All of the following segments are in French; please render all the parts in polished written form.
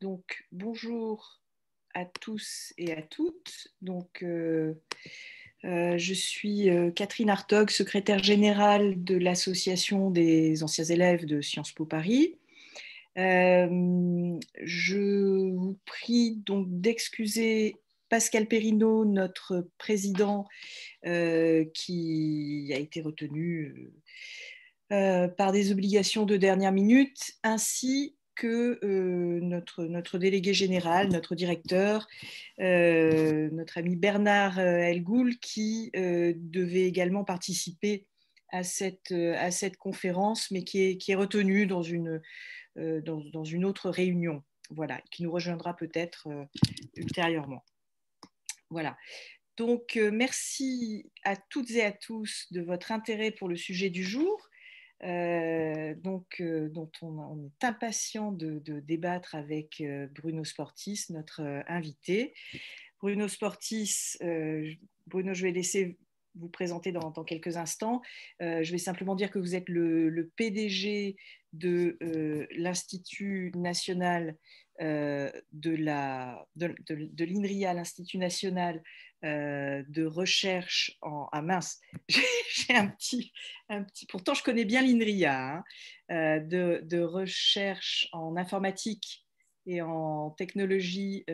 Donc, bonjour à tous et à toutes. Donc, je suis Catherine Hartog, secrétaire générale de l'Association des anciens élèves de Sciences Po Paris. Je vous prie donc d'excuser Pascal Perrineau, notre président, qui a été retenu par des obligations de dernière minute, ainsi que notre délégué général, notre directeur, notre ami Bernard Elgoul, qui devait également participer à cette conférence, mais qui est retenu dans une autre réunion, voilà, qui nous rejoindra peut-être ultérieurement. Voilà. Donc, merci à toutes et à tous de votre intérêt pour le sujet du jour. Dont on est impatient de débattre avec Bruno Sportis, notre invité. Bruno Sportis, Bruno, je vais laisser vous présenter dans quelques instants. Je vais simplement dire que vous êtes le PDG de l'Institut national de l'INRIA, l'Institut national de recherche en... Ah mince, j'ai un petit... Pourtant, je connais bien l'INRIA, hein, de recherche en informatique et en technologie.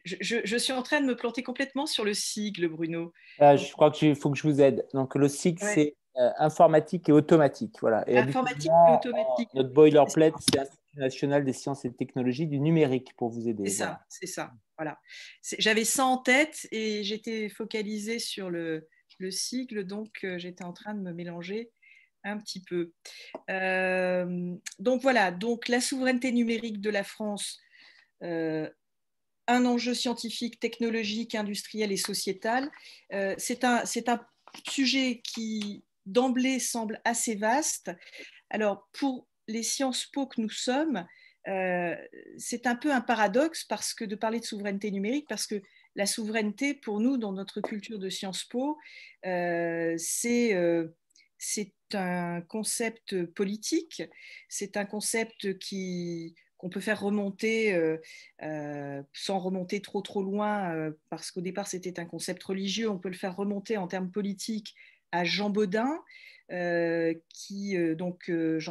Je suis en train de me planter complètement sur le sigle, Bruno. Je crois qu'il faut que je vous aide. Donc, le sigle, ouais, c'est informatique et automatique. Voilà. Et informatique et automatique. Notre boilerplate, c'est Institut national des sciences et technologies du numérique, pour vous aider. C'est ça, c'est ça. Voilà. J'avais ça en tête et j'étais focalisée sur le sigle, donc j'étais en train de me mélanger un petit peu. Donc voilà, donc la souveraineté numérique de la France, un enjeu scientifique, technologique, industriel et sociétal. C'est un sujet qui d'emblée semble assez vaste. Alors pour les Sciences Po que nous sommes, c'est un peu un paradoxe parce que de parler de souveraineté numérique, parce que la souveraineté, pour nous, dans notre culture de Sciences Po, c'est un concept politique, c'est un concept qu'on peut faire remonter sans remonter trop loin, parce qu'au départ, c'était un concept religieux, on peut le faire remonter en termes politiques à Jean Bodin, Jean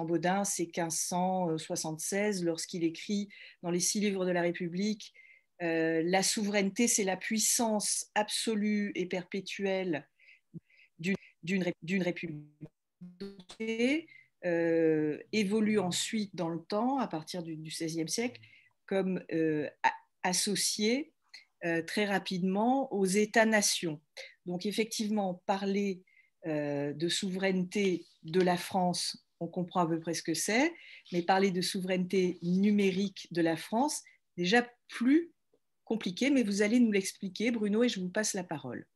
Bodin, c'est 1576, lorsqu'il écrit dans les 6 livres de la République, la souveraineté, c'est la puissance absolue et perpétuelle d'une république. Évolue ensuite dans le temps, à partir du XVIe siècle, comme associée très rapidement aux États-nations. Donc effectivement, parler de souveraineté de la France, on comprend à peu près ce que c'est, mais parler de souveraineté numérique de la France, déjà plus compliqué, mais vous allez nous l'expliquer, Bruno, et je vous passe la parole.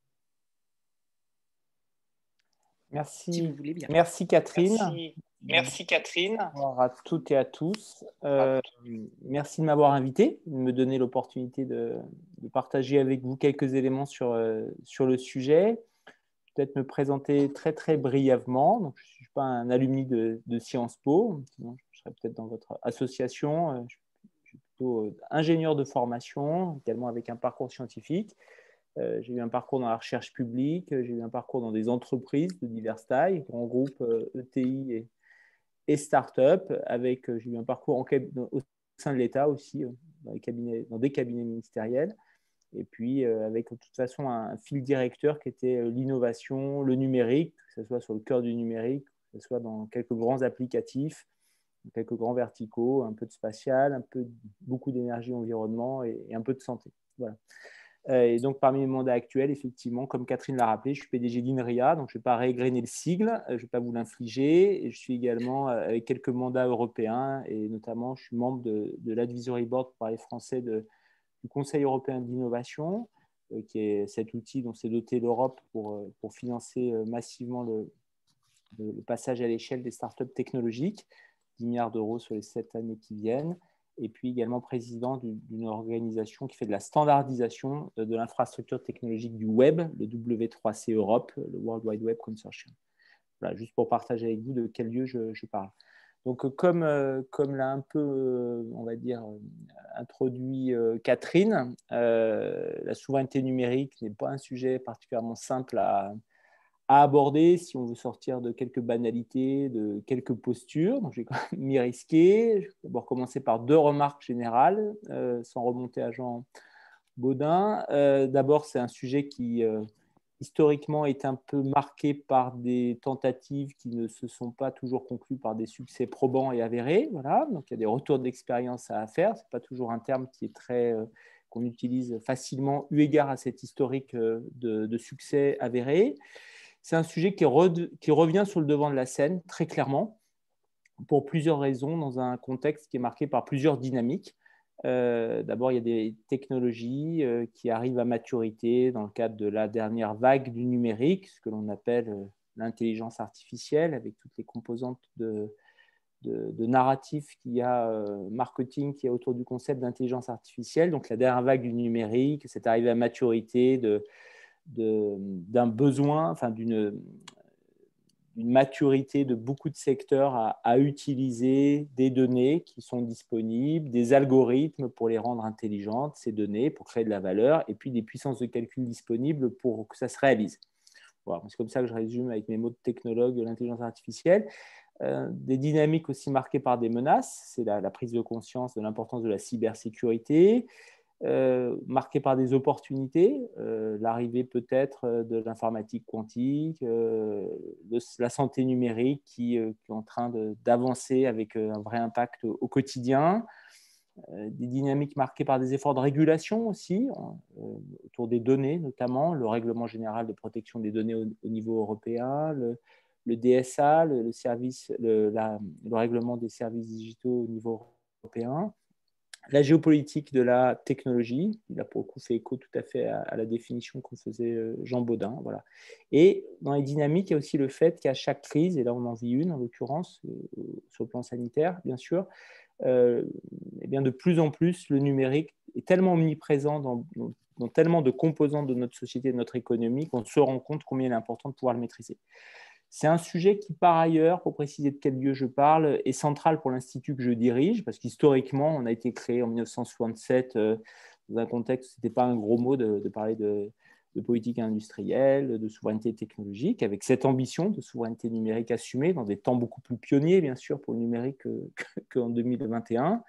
Merci, si vous voulez bien. Merci Catherine. Merci Catherine. Bonjour à toutes et à tous. Merci de m'avoir invité, de me donner l'opportunité de partager avec vous quelques éléments sur le sujet. Peut-être me présenter très brièvement. Donc, je ne suis pas un alumni de Sciences Po, sinon je serais peut-être dans votre association. Je suis plutôt ingénieur de formation, également avec un parcours scientifique. J'ai eu un parcours dans la recherche publique, j'ai eu un parcours dans des entreprises de diverses tailles, grands groupes ETI et start-up, j'ai eu un parcours au sein de l'État aussi, dans des cabinets ministériels. Et puis, avec de toute façon un fil directeur qui était l'innovation, le numérique, que ce soit sur le cœur du numérique, que ce soit dans quelques grands applicatifs, quelques grands verticaux, un peu de spatial, beaucoup d'énergie, environnement et un peu de santé. Voilà. Et donc, parmi mes mandats actuels, effectivement, comme Catherine l'a rappelé, je suis PDG d'INRIA, donc je ne vais pas régrainer le sigle, je ne vais pas vous l'infliger. Et je suis également avec quelques mandats européens, et notamment, je suis membre de l'Advisory Board pour parler français du Conseil européen d'innovation, qui est cet outil dont s'est doté l'Europe pour financer massivement le passage à l'échelle des startups technologiques, 10 milliards d'euros sur les 7 années qui viennent. Et puis également président d'une organisation qui fait de la standardisation de l'infrastructure technologique du web, le W3C Europe, le World Wide Web Consortium. Voilà, juste pour partager avec vous de quel lieu je parle. Donc, comme l'a un peu, on va dire, introduit Catherine, la souveraineté numérique n'est pas un sujet particulièrement simple à aborder si on veut sortir de quelques banalités, de quelques postures. Donc, je vais quand même m'y risquer. Je vais d'abord commencer par 2 remarques générales, sans remonter à Jean Baudin. D'abord, c'est un sujet qui historiquement est un peu marqué par des tentatives qui ne se sont pas toujours conclues par des succès probants et avérés. Voilà. Donc, il y a des retours d'expérience à faire. Ce n'est pas toujours un terme qui est qu'on utilise facilement eu égard à cet historique de succès avéré. C'est un sujet qui revient sur le devant de la scène, très clairement, pour plusieurs raisons, dans un contexte qui est marqué par plusieurs dynamiques. D'abord, il y a des technologies qui arrivent à maturité dans le cadre de la dernière vague du numérique, ce que l'on appelle l'intelligence artificielle, avec toutes les composantes de narratif qu'il y a, marketing qu'il y a autour du concept d'intelligence artificielle. Donc, la dernière vague du numérique, c'est arrivé à maturité d'un besoin, enfin d'une maturité de beaucoup de secteurs à utiliser des données qui sont disponibles, des algorithmes pour les rendre intelligentes, ces données, pour créer de la valeur, et puis des puissances de calcul disponibles pour que ça se réalise. Voilà, c'est comme ça que je résume avec mes mots de technologue l'intelligence artificielle. Des dynamiques aussi marquées par des menaces, c'est la prise de conscience de l'importance de la cybersécurité, marqué par des opportunités, l'arrivée peut-être de l'informatique quantique, de la santé numérique qui est en train d'avancer avec un vrai impact au quotidien, des dynamiques marquées par des efforts de régulation aussi, autour des données notamment, le règlement général de protection des données au niveau européen, le DSA, le règlement des services digitaux au niveau européen. La géopolitique de la technologie, il a pour le coup fait écho tout à fait à la définition qu'on faisait Jean Baudin. Voilà. Et dans les dynamiques, il y a aussi le fait qu'à chaque crise, et là on en vit une en l'occurrence, sur le plan sanitaire bien sûr, eh bien de plus en plus le numérique est tellement omniprésent dans tellement de composantes de notre société, de notre économie, qu'on se rend compte combien il est important de pouvoir le maîtriser. C'est un sujet qui, par ailleurs, pour préciser de quel lieu je parle, est central pour l'institut que je dirige, parce qu'historiquement, on a été créé en 1967 dans un contexte, ce n'était pas un gros mot de parler de politique industrielle, de souveraineté technologique, avec cette ambition de souveraineté numérique assumée dans des temps beaucoup plus pionniers, bien sûr, pour le numérique qu'en 2021.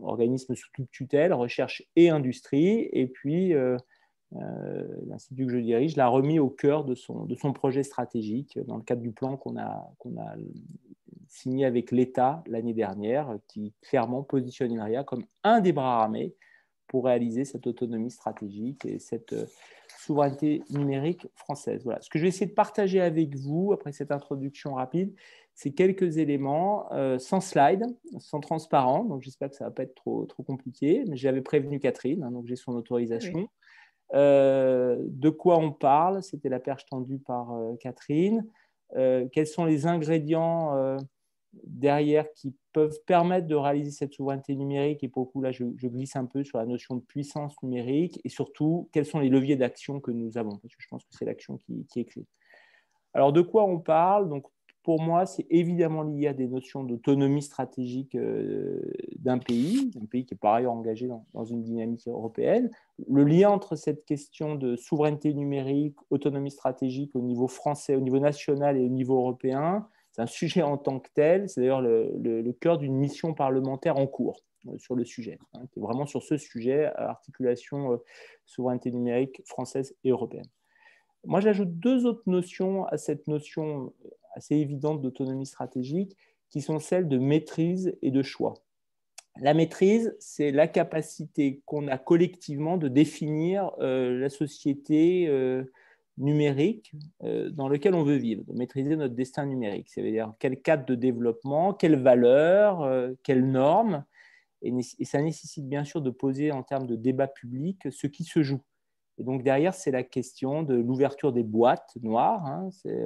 Organisme sous toute tutelle, recherche et industrie, et puis l'institut que je dirige l'a remis au cœur de son projet stratégique dans le cadre du plan qu'on a signé avec l'État l'année dernière, qui clairement positionne INRIA comme un des bras armés pour réaliser cette autonomie stratégique et cette souveraineté numérique française. Voilà. Ce que je vais essayer de partager avec vous, après cette introduction rapide, c'est quelques éléments sans slide, sans transparent, donc j'espère que ça ne va pas être trop compliqué, mais j'avais prévenu Catherine, donc j'ai son autorisation. Oui. De quoi on parle, c'était la perche tendue par Catherine, quels sont les ingrédients derrière qui peuvent permettre de réaliser cette souveraineté numérique, et pour le coup là je glisse un peu sur la notion de puissance numérique, et surtout quels sont les leviers d'action que nous avons, parce que je pense que c'est l'action qui est clé. Alors de quoi on parle? Donc, pour moi, c'est évidemment lié à des notions d'autonomie stratégique d'un pays qui est par ailleurs engagé dans une dynamique européenne. Le lien entre cette question de souveraineté numérique, autonomie stratégique au niveau français, au niveau national et au niveau européen, c'est un sujet en tant que tel. C'est d'ailleurs le cœur d'une mission parlementaire en cours sur le sujet, qui est vraiment sur ce sujet, articulation souveraineté numérique française et européenne. Moi, j'ajoute 2 autres notions à cette notion assez évidente d'autonomie stratégique, qui sont celles de maîtrise et de choix. La maîtrise, c'est la capacité qu'on a collectivement de définir la société numérique dans laquelle on veut vivre, de maîtriser notre destin numérique. C'est-à-dire quel cadre de développement, quelles valeurs, quelles normes. Et ça nécessite bien sûr de poser en termes de débat public ce qui se joue. Et donc derrière, c'est la question de l'ouverture des boîtes noires, c'est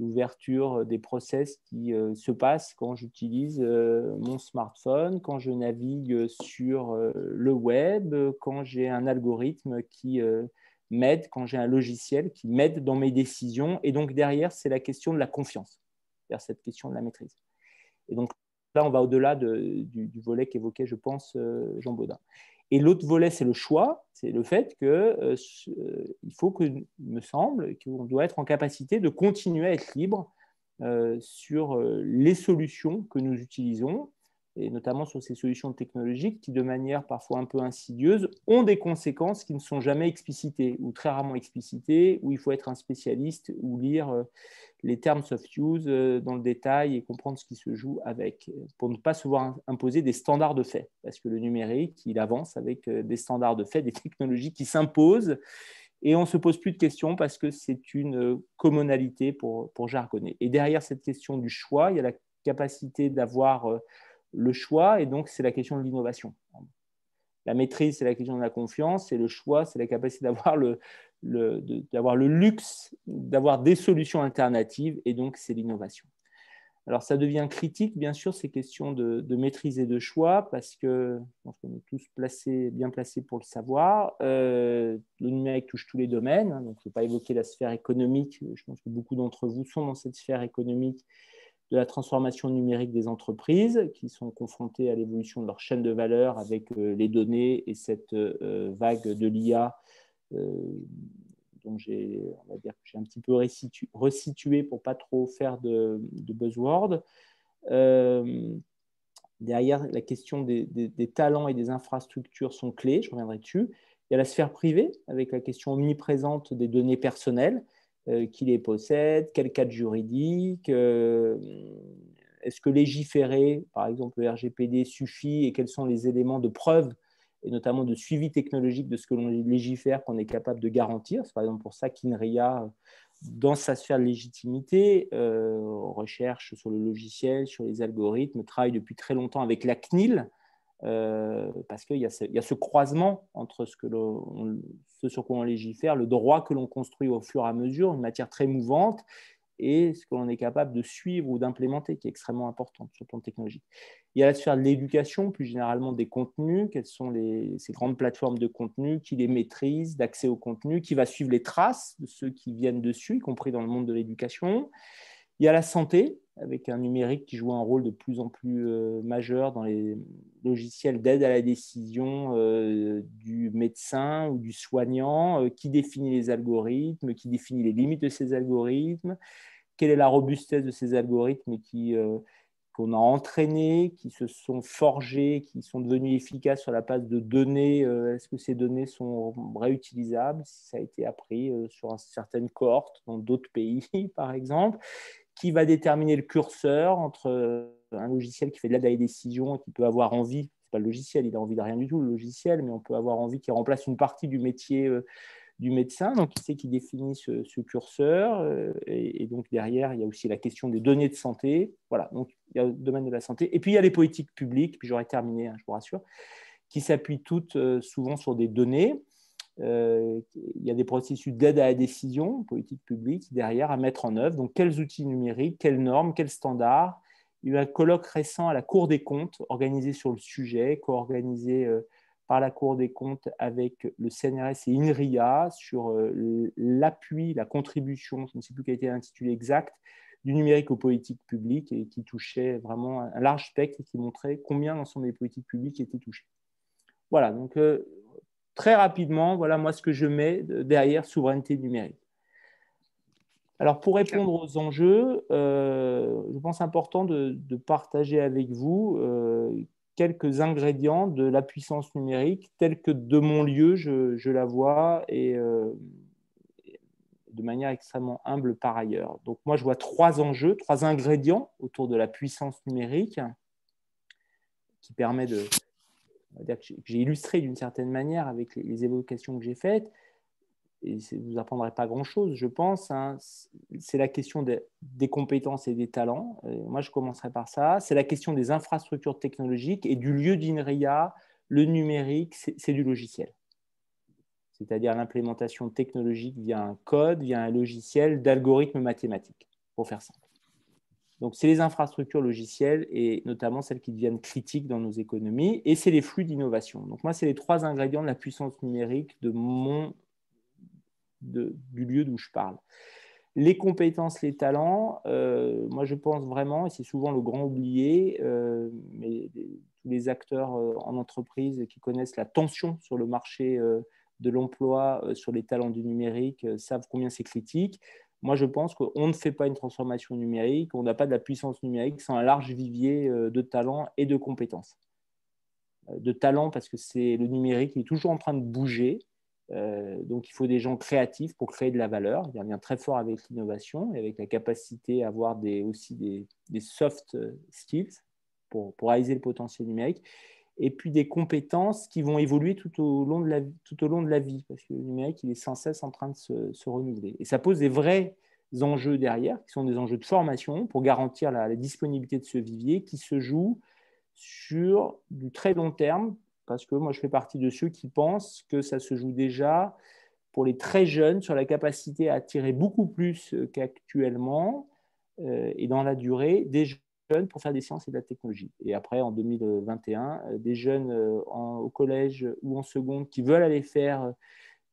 l'ouverture des process qui se passent quand j'utilise mon smartphone, quand je navigue sur le web, quand j'ai un algorithme qui m'aide, quand j'ai un logiciel qui m'aide dans mes décisions. Et donc derrière, c'est la question de la confiance. vers cette question de la maîtrise. Et donc là, on va au-delà du volet qu'évoquait, je pense, Jean Baudin. Et l'autre volet, c'est le choix, c'est le fait qu'il faut que, il me semble, qu'on doit être en capacité de continuer à être libre sur les solutions que nous utilisons, et notamment sur ces solutions technologiques qui, de manière parfois un peu insidieuse, ont des conséquences qui ne sont jamais explicitées, ou très rarement explicitées, où il faut être un spécialiste ou lire les termes of use dans le détail et comprendre ce qui se joue avec, pour ne pas se voir imposer des standards de fait, parce que le numérique, il avance avec des standards de fait, des technologies qui s'imposent, et on ne se pose plus de questions parce que c'est une commonalité pour jargonner. Et derrière cette question du choix, il y a la capacité d'avoir le choix, et donc c'est la question de l'innovation. La maîtrise, c'est la question de la confiance, et le choix, c'est la capacité d'avoir d'avoir le luxe, d'avoir des solutions alternatives, et donc c'est l'innovation. Alors ça devient critique, bien sûr, ces questions de maîtrise et de choix, parce que je pense qu'on est tous bien placés pour le savoir. Le numérique touche tous les domaines, hein, donc je ne vais pas évoquer la sphère économique, je pense que beaucoup d'entre vous sont dans cette sphère économique, de la transformation numérique des entreprises qui sont confrontées à l'évolution de leur chaîne de valeur avec les données et cette vague de l'IA dont on va dire que j'ai un petit peu resitué pour ne pas trop faire de buzzword. Derrière, la question des talents et des infrastructures sont clés, je reviendrai dessus. Il y a la sphère privée avec la question omniprésente des données personnelles. Qui les possède, quel cadre juridique, est-ce que légiférer, par exemple le RGPD, suffit, et quels sont les éléments de preuve, et notamment de suivi technologique de ce que l'on légifère, qu'on est capable de garantir. C'est par exemple pour ça qu'INRIA, dans sa sphère de légitimité, recherche sur le logiciel, sur les algorithmes, travaille depuis très longtemps avec la CNIL, parce qu'il y a ce croisement entre ce sur quoi on légifère, le droit que l'on construit au fur et à mesure, une matière très mouvante, et ce que l'on est capable de suivre ou d'implémenter, qui est extrêmement important sur le plan technologique. Il y a la sphère de l'éducation, plus généralement des contenus, quelles sont ces grandes plateformes de contenu, qui les maîtrisent, d'accès au contenu, qui va suivre les traces de ceux qui viennent dessus, y compris dans le monde de l'éducation. Il y a la santé, avec un numérique qui joue un rôle de plus en plus majeur dans les logiciels d'aide à la décision du médecin ou du soignant, qui définit les algorithmes, qui définit les limites de ces algorithmes, quelle est la robustesse de ces algorithmes qu'on a entraînés, qui se sont forgés, qui sont devenus efficaces sur la base de données. Est-ce que ces données sont réutilisables? Si ça a été appris sur certaines cohortes dans d'autres pays, par exemple, qui va déterminer le curseur entre un logiciel qui fait de l'aide à la décision et qui peut avoir envie, c'est pas le logiciel, il a envie de rien du tout, le logiciel, mais on peut avoir envie qu'il remplace une partie du métier du médecin, donc qui c'est qui définit ce curseur, et donc derrière, il y a aussi la question des données de santé, voilà, donc il y a le domaine de la santé, et puis il y a les politiques publiques, puis j'aurai terminé, hein, je vous rassure, qui s'appuient toutes souvent sur des données. Il y a des processus d'aide à la décision, politique publique, derrière à mettre en œuvre. Donc, quels outils numériques, quelles normes, quels standards. Il y a eu un colloque récent à la Cour des comptes organisé sur le sujet, co-organisé par la Cour des comptes avec le CNRS et INRIA sur l'appui, la contribution, je ne sais plus quel était l'intitulé exact, du numérique aux politiques publiques, et qui touchait vraiment un large spectre et qui montrait combien l'ensemble des politiques publiques étaient touchées. Voilà, donc très rapidement, voilà moi ce que je mets derrière souveraineté numérique. Alors, pour répondre aux enjeux, je pense important de partager avec vous quelques ingrédients de la puissance numérique telle que de mon lieu, je la vois, et de manière extrêmement humble par ailleurs. Donc, moi, je vois trois enjeux, trois ingrédients autour de la puissance numérique qui permet de... On va dire que j'ai illustré d'une certaine manière avec les évocations que j'ai faites, et vous ne apprendrez pas grand-chose, je pense, hein. C'est la question des compétences et des talents. Moi, je commencerai par ça. C'est la question des infrastructures technologiques et du lieu d'INRIA. Le numérique, c'est du logiciel. C'est-à-dire l'implémentation technologique via un code, via un logiciel d'algorithmes mathématiques, pour faire simple. Donc, c'est les infrastructures logicielles et notamment celles qui deviennent critiques dans nos économies, et c'est les flux d'innovation. Donc, moi, c'est les trois ingrédients de la puissance numérique du lieu d'où je parle. Les compétences, les talents, moi je pense vraiment, et c'est souvent le grand oublié, mais tous les acteurs en entreprise qui connaissent la tension sur le marché de l'emploi, sur les talents du numérique, savent combien c'est critique. Moi je pense qu'on ne fait pas une transformation numérique, on n'a pas de la puissance numérique sans un large vivier de talents et de compétences. De talents parce que c'est le numérique, il est toujours en train de bouger. Donc, il faut des gens créatifs pour créer de la valeur. Il y a un lien très fort avec l'innovation et avec la capacité à avoir aussi des soft skills pour réaliser le potentiel numérique. Et puis des compétences qui vont évoluer tout au long de la vie, parce que le numérique, il est sans cesse en train de se renouveler. Et ça pose des vrais enjeux derrière, qui sont des enjeux de formation pour garantir la disponibilité de ce vivier qui se joue sur du très long terme, parce que moi, je fais partie de ceux qui pensent que ça se joue déjà pour les très jeunes sur la capacité à attirer beaucoup plus qu'actuellement et dans la durée des jeunes pour faire des sciences et de la technologie. Et après, en 2021, des jeunes au collège ou en seconde qui veulent aller faire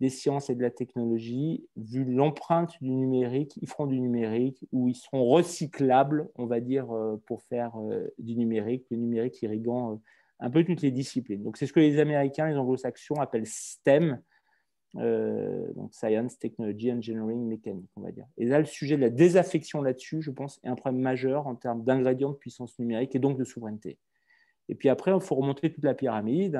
des sciences et de la technologie, vu l'empreinte du numérique, ils feront du numérique ou ils seront recyclables, on va dire, pour faire du numérique, le numérique irriguant un peu toutes les disciplines. Donc, c'est ce que les Américains, les Anglo-Saxons appellent STEM, donc Science, Technology, Engineering, Mécanique, on va dire. Et là, le sujet de la désaffection là-dessus, je pense, est un problème majeur en termes d'ingrédients de puissance numérique et donc de souveraineté. Et puis après, il faut remonter toute la pyramide,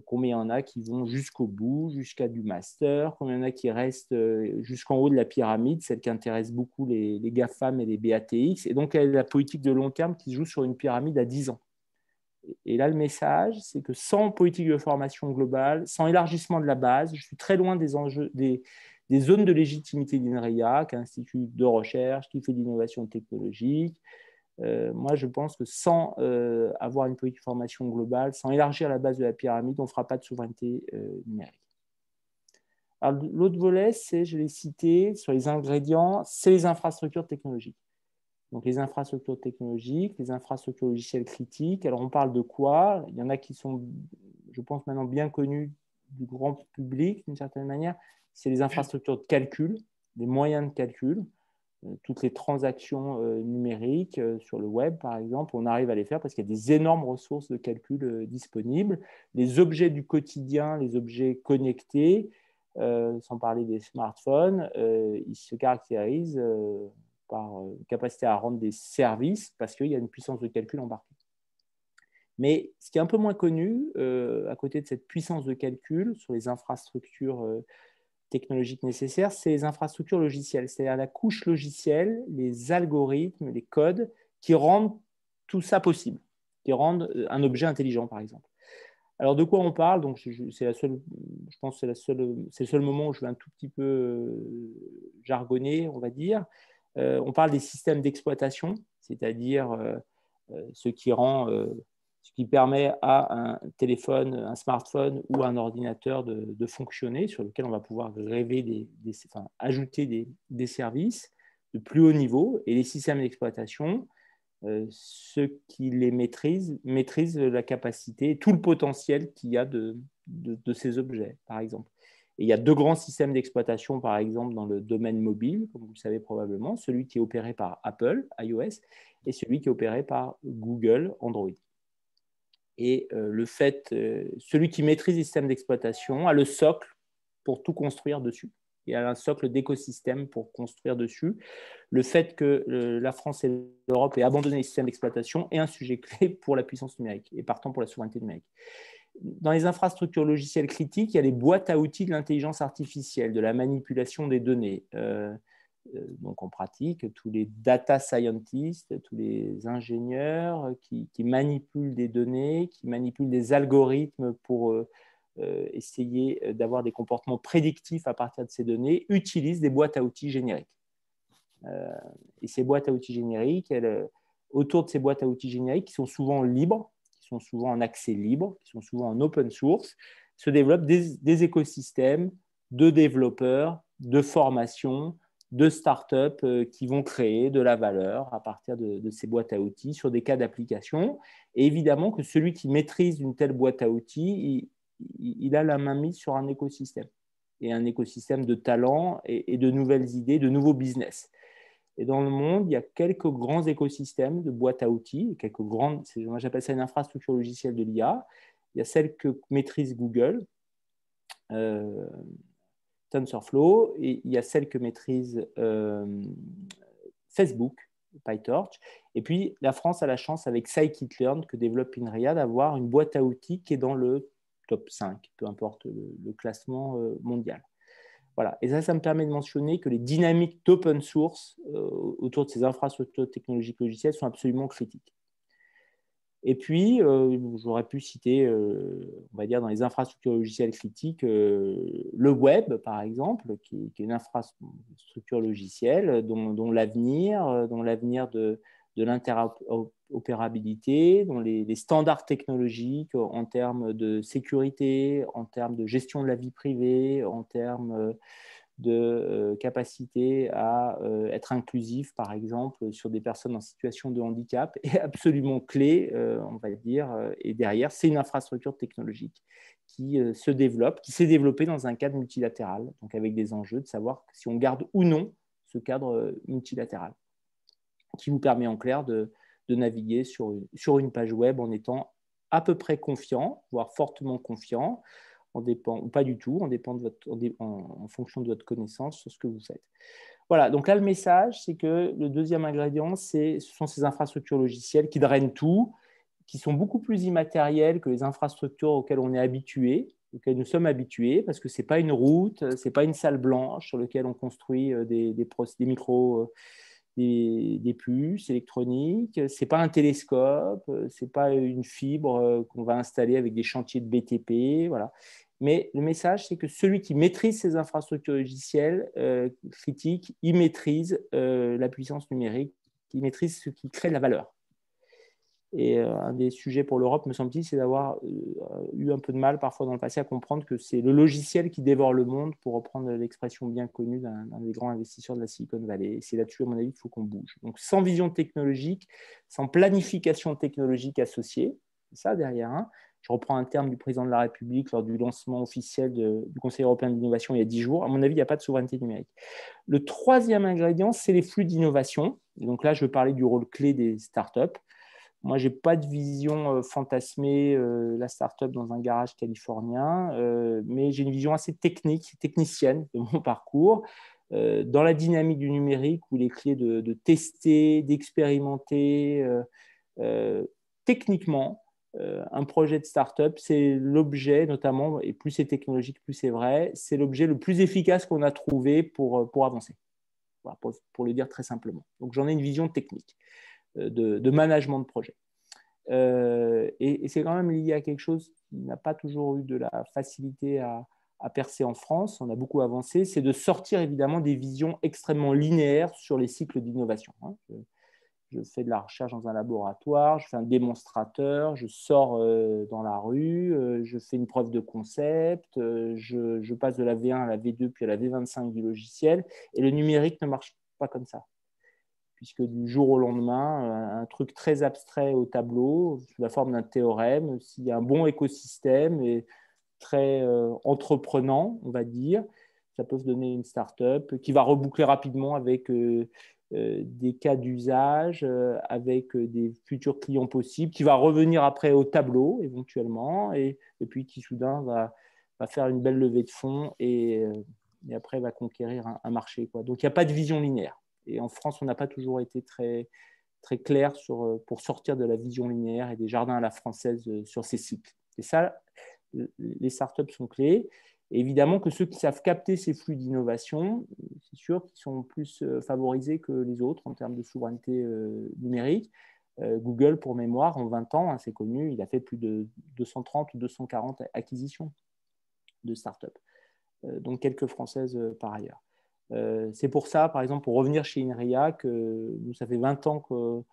combien il y en a qui vont jusqu'au bout, jusqu'à du master, combien il y en a qui restent jusqu'en haut de la pyramide, celle qui intéresse beaucoup les GAFAM et les BATX. Et donc, il y a la politique de long terme qui se joue sur une pyramide à 10 ans. Et là, le message, c'est que sans politique de formation globale, sans élargissement de la base, je suis très loin des enjeux, des zones de légitimité d'INRIA, qui est un institut de recherche, qui fait de l'innovation technologique. Moi, je pense que sans avoir une politique de formation globale, sans élargir la base de la pyramide, on ne fera pas de souveraineté numérique. Alors, l'autre volet, c'est, je l'ai cité, sur les ingrédients, c'est les infrastructures technologiques. Donc, les infrastructures technologiques, les infrastructures logicielles critiques. Alors, on parle de quoi? Il y en a qui sont, je pense, maintenant bien connus du grand public, d'une certaine manière. C'est les infrastructures de calcul, les moyens de calcul. Toutes les transactions numériques sur le web, par exemple, on arrive à les faire parce qu'il y a des énormes ressources de calcul disponibles. Les objets du quotidien, les objets connectés, sans parler des smartphones, ils se caractérisent par une capacité à rendre des services parce qu'il y a une puissance de calcul embarquée. Mais ce qui est un peu moins connu, à côté de cette puissance de calcul sur les infrastructures technologiques nécessaires, c'est les infrastructures logicielles, c'est-à-dire la couche logicielle, les algorithmes, les codes qui rendent tout ça possible, qui rendent un objet intelligent, par exemple. Alors, de quoi on parle? Donc, c'est la seule, je pense que c'est le seul moment où je vais un tout petit peu jargonner, on va dire. On parle des systèmes d'exploitation, c'est-à-dire ce qui permet à un téléphone, un smartphone ou un ordinateur de fonctionner, sur lequel on va pouvoir ajouter des services de plus haut niveau. Et les systèmes d'exploitation, ceux qui les maîtrisent la capacité, tout le potentiel qu'il y a de ces objets, par exemple. Et il y a deux grands systèmes d'exploitation, par exemple, dans le domaine mobile, comme vous le savez probablement, celui qui est opéré par Apple, iOS, et celui qui est opéré par Google, Android. Et celui qui maîtrise les systèmes d'exploitation a le socle pour tout construire dessus. Il y a un socle d'écosystème pour construire dessus. Le fait que la France et l'Europe aient abandonné les systèmes d'exploitation est un sujet clé pour la puissance numérique et partant pour la souveraineté numérique. Dans les infrastructures logicielles critiques, il y a les boîtes à outils de l'intelligence artificielle, de la manipulation des données. Donc en pratique, tous les data scientists, tous les ingénieurs qui manipulent des données, qui manipulent des algorithmes pour essayer d'avoir des comportements prédictifs à partir de ces données, utilisent des boîtes à outils génériques. Et ces boîtes à outils génériques, autour de ces boîtes à outils génériques, qui sont souvent libres, qui sont souvent en accès libre, qui sont souvent en open source, se développent des écosystèmes de développeurs, de formation, de startups qui vont créer de la valeur à partir de ces boîtes à outils sur des cas d'application. Et évidemment que celui qui maîtrise une telle boîte à outils, il a la main mise sur un écosystème. et un écosystème de talents et de nouvelles idées, de nouveaux business. Et dans le monde, il y a quelques grands écosystèmes de boîtes à outils, quelques grandes, moi j'appelle ça une infrastructure logicielle de l'IA. Il y a celle que maîtrise Google, TensorFlow, et il y a celle que maîtrise Facebook, PyTorch. Et puis, la France a la chance, avec Scikit-learn, que développe INRIA, d'avoir une boîte à outils qui est dans le top 5, peu importe le classement mondial. Voilà. Et ça me permet de mentionner que les dynamiques d'open source autour de ces infrastructures technologiques logicielles sont absolument critiques. Et puis, j'aurais pu citer, on va dire, dans les infrastructures logicielles critiques, le web, par exemple, qui est une infrastructure logicielle dont l'avenir de l'interopérabilité, dont les standards technologiques en termes de sécurité, en termes de gestion de la vie privée, en termes de capacité à être inclusif, par exemple, sur des personnes en situation de handicap, est absolument clé, on va dire. Et derrière, c'est une infrastructure technologique qui se développe, qui s'est développée dans un cadre multilatéral, donc avec des enjeux de savoir si on garde ou non ce cadre multilatéral, qui vous permet en clair de naviguer sur une page web en étant à peu près confiant, voire fortement confiant, ou pas du tout, en fonction de votre connaissance sur ce que vous faites. Voilà, donc là, le message, c'est que le deuxième ingrédient, ce sont ces infrastructures logicielles qui drainent tout, qui sont beaucoup plus immatérielles que les infrastructures auxquelles on est habitué, auxquelles nous sommes habitués, parce que ce n'est pas une route, ce n'est pas une salle blanche sur laquelle on construit des micros, des puces électroniques, ce n'est pas un télescope, ce n'est pas une fibre qu'on va installer avec des chantiers de BTP, voilà. Mais le message, c'est que celui qui maîtrise ces infrastructures logicielles critiques, il maîtrise la puissance numérique, il maîtrise ce qui crée de la valeur. Et un des sujets pour l'Europe, me semble-t-il, c'est d'avoir eu un peu de mal parfois dans le passé à comprendre que c'est le logiciel qui dévore le monde, pour reprendre l'expression bien connue d'un des grands investisseurs de la Silicon Valley. Et c'est là-dessus, à mon avis, qu'il faut qu'on bouge. Donc, sans vision technologique, sans planification technologique associée, c'est ça derrière. Hein. Je reprends un terme du président de la République lors du lancement officiel du Conseil européen de l'innovation il y a 10 jours. À mon avis, il n'y a pas de souveraineté numérique. Le troisième ingrédient, c'est les flux d'innovation. Et donc là, je veux parler du rôle clé des startups. Moi, je n'ai pas de vision fantasmée, la start-up dans un garage californien, mais j'ai une vision assez technicienne de mon parcours, dans la dynamique du numérique, où les clés de tester, d'expérimenter techniquement un projet de start-up, c'est l'objet notamment, et plus c'est technologique, plus c'est vrai, c'est l'objet le plus efficace qu'on a trouvé pour avancer, voilà, pour le dire très simplement. Donc, j'en ai une vision technique. De management de projet. Et c'est quand même lié à quelque chose qui n'a pas toujours eu de la facilité à percer en France, on a beaucoup avancé, c'est de sortir évidemment des visions extrêmement linéaires sur les cycles d'innovation. Hein. Je fais de la recherche dans un laboratoire, je fais un démonstrateur, je sors dans la rue, je fais une preuve de concept, je passe de la V1 à la V2 puis à la V25 du logiciel, et le numérique ne marche pas comme ça. Puisque du jour au lendemain, un truc très abstrait au tableau, sous la forme d'un théorème, s'il y a un bon écosystème et très entreprenant, on va dire, ça peut se donner une start-up qui va reboucler rapidement avec des cas d'usage, avec des futurs clients possibles, qui va revenir après au tableau éventuellement, et puis qui soudain va faire une belle levée de fonds et après va conquérir un marché, quoi. Donc il n'y a pas de vision linéaire. Et en France, on n'a pas toujours été très, très clair pour sortir de la vision linéaire et des jardins à la française sur ces cycles. Et ça, les startups sont clés. Et évidemment que ceux qui savent capter ces flux d'innovation, c'est sûr qu'ils sont plus favorisés que les autres en termes de souveraineté numérique. Google, pour mémoire, en 20 ans, hein, c'est connu, il a fait plus de 230 ou 240 acquisitions de startups. Donc quelques françaises par ailleurs. C'est pour ça, par exemple, pour revenir chez INRIA, que nous, ça fait 20 ans qu'on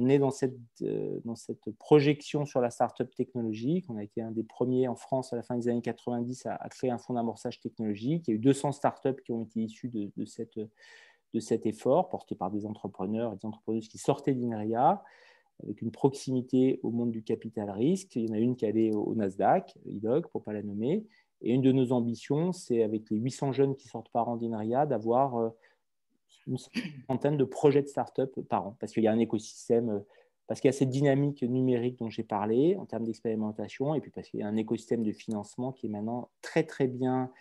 est dans cette projection sur la start-up technologique. On a été un des premiers en France à la fin des années 90 à créer un fonds d'amorçage technologique. Il y a eu 200 startups qui ont été issues de cet effort, porté par des entrepreneurs et des entrepreneuses qui sortaient d'INRIA, avec une proximité au monde du capital risque. Il y en a une qui allait au Nasdaq, IDOC, pour ne pas la nommer. Et une de nos ambitions, c'est avec les 800 jeunes qui sortent par an d'INRIA, d'avoir une centaine de projets de start-up par an, parce qu'il y a un écosystème, parce qu'il y a cette dynamique numérique dont j'ai parlé en termes d'expérimentation, et puis parce qu'il y a un écosystème de financement qui est maintenant très, très bien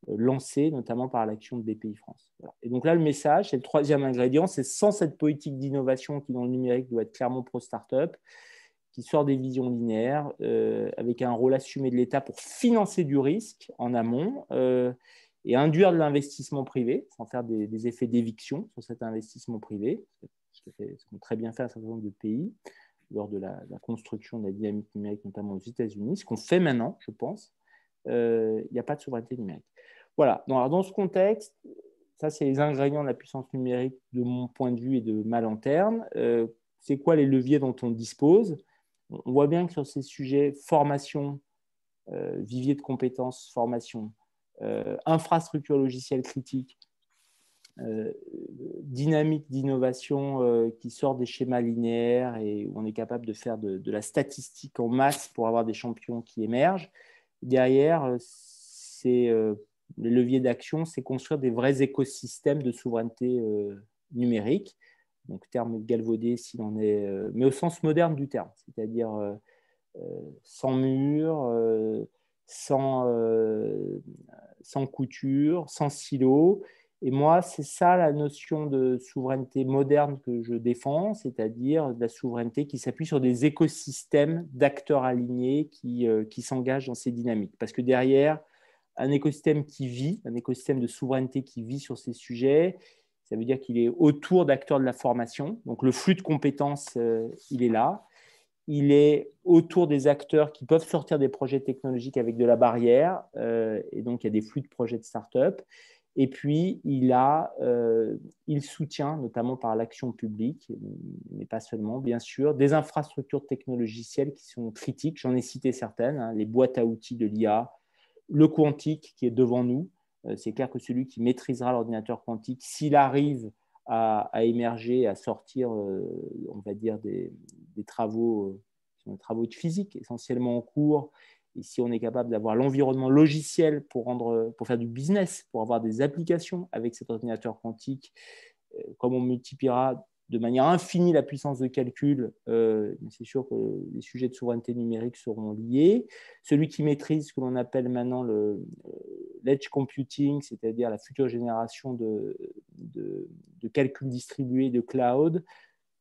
lancé, notamment par l'action de BPI France. Voilà. Et donc là, le message, c'est le troisième ingrédient, c'est sans cette politique d'innovation qui, dans le numérique, doit être clairement pro-start-up, qui sort des visions linéaires, avec un rôle assumé de l'État pour financer du risque en amont et induire de l'investissement privé, sans faire des effets d'éviction sur cet investissement privé, ce qu'ont très bien fait un certain nombre de pays lors de la construction de la dynamique numérique, notamment aux États-Unis. Ce qu'on fait maintenant, je pense, il n'y a pas de souveraineté numérique. Voilà. Donc, alors, dans ce contexte, ça, c'est les ingrédients de la puissance numérique de mon point de vue et de ma lanterne. C'est quoi les leviers dont on dispose? On voit bien que sur ces sujets, formation, vivier de compétences, formation, infrastructure logicielle critique, dynamique d'innovation qui sort des schémas linéaires et où on est capable de faire de la statistique en masse pour avoir des champions qui émergent. Derrière, le levier d'action, c'est construire des vrais écosystèmes de souveraineté numérique. Donc, terme galvaudé s'il en est, mais au sens moderne du terme, c'est-à-dire sans mur, sans couture, sans silo. Et moi, c'est ça la notion de souveraineté moderne que je défends, c'est-à-dire de la souveraineté qui s'appuie sur des écosystèmes d'acteurs alignés qui s'engagent dans ces dynamiques. Parce que derrière, un écosystème qui vit, un écosystème de souveraineté qui vit sur ces sujets, ça veut dire qu'il est autour d'acteurs de la formation. Donc, le flux de compétences, il est là. Il est autour des acteurs qui peuvent sortir des projets technologiques avec de la barrière. Et donc, il y a des flux de projets de start-up. Et puis, il soutient, notamment par l'action publique, mais pas seulement, bien sûr, des infrastructures technologicielles qui sont critiques. J'en ai cité certaines, hein, les boîtes à outils de l'IA, le quantique qui est devant nous. C'est clair que celui qui maîtrisera l'ordinateur quantique, s'il arrive à émerger, à sortir, on va dire, des travaux, des travaux de physique essentiellement en cours, et si on est capable d'avoir l'environnement logiciel pour faire du business, pour avoir des applications avec cet ordinateur quantique, comme on multipliera de manière infinie la puissance de calcul, c'est sûr que les sujets de souveraineté numérique seront liés. Celui qui maîtrise ce que l'on appelle maintenant l'edge computing, c'est-à-dire la future génération de calcul distribué, de cloud.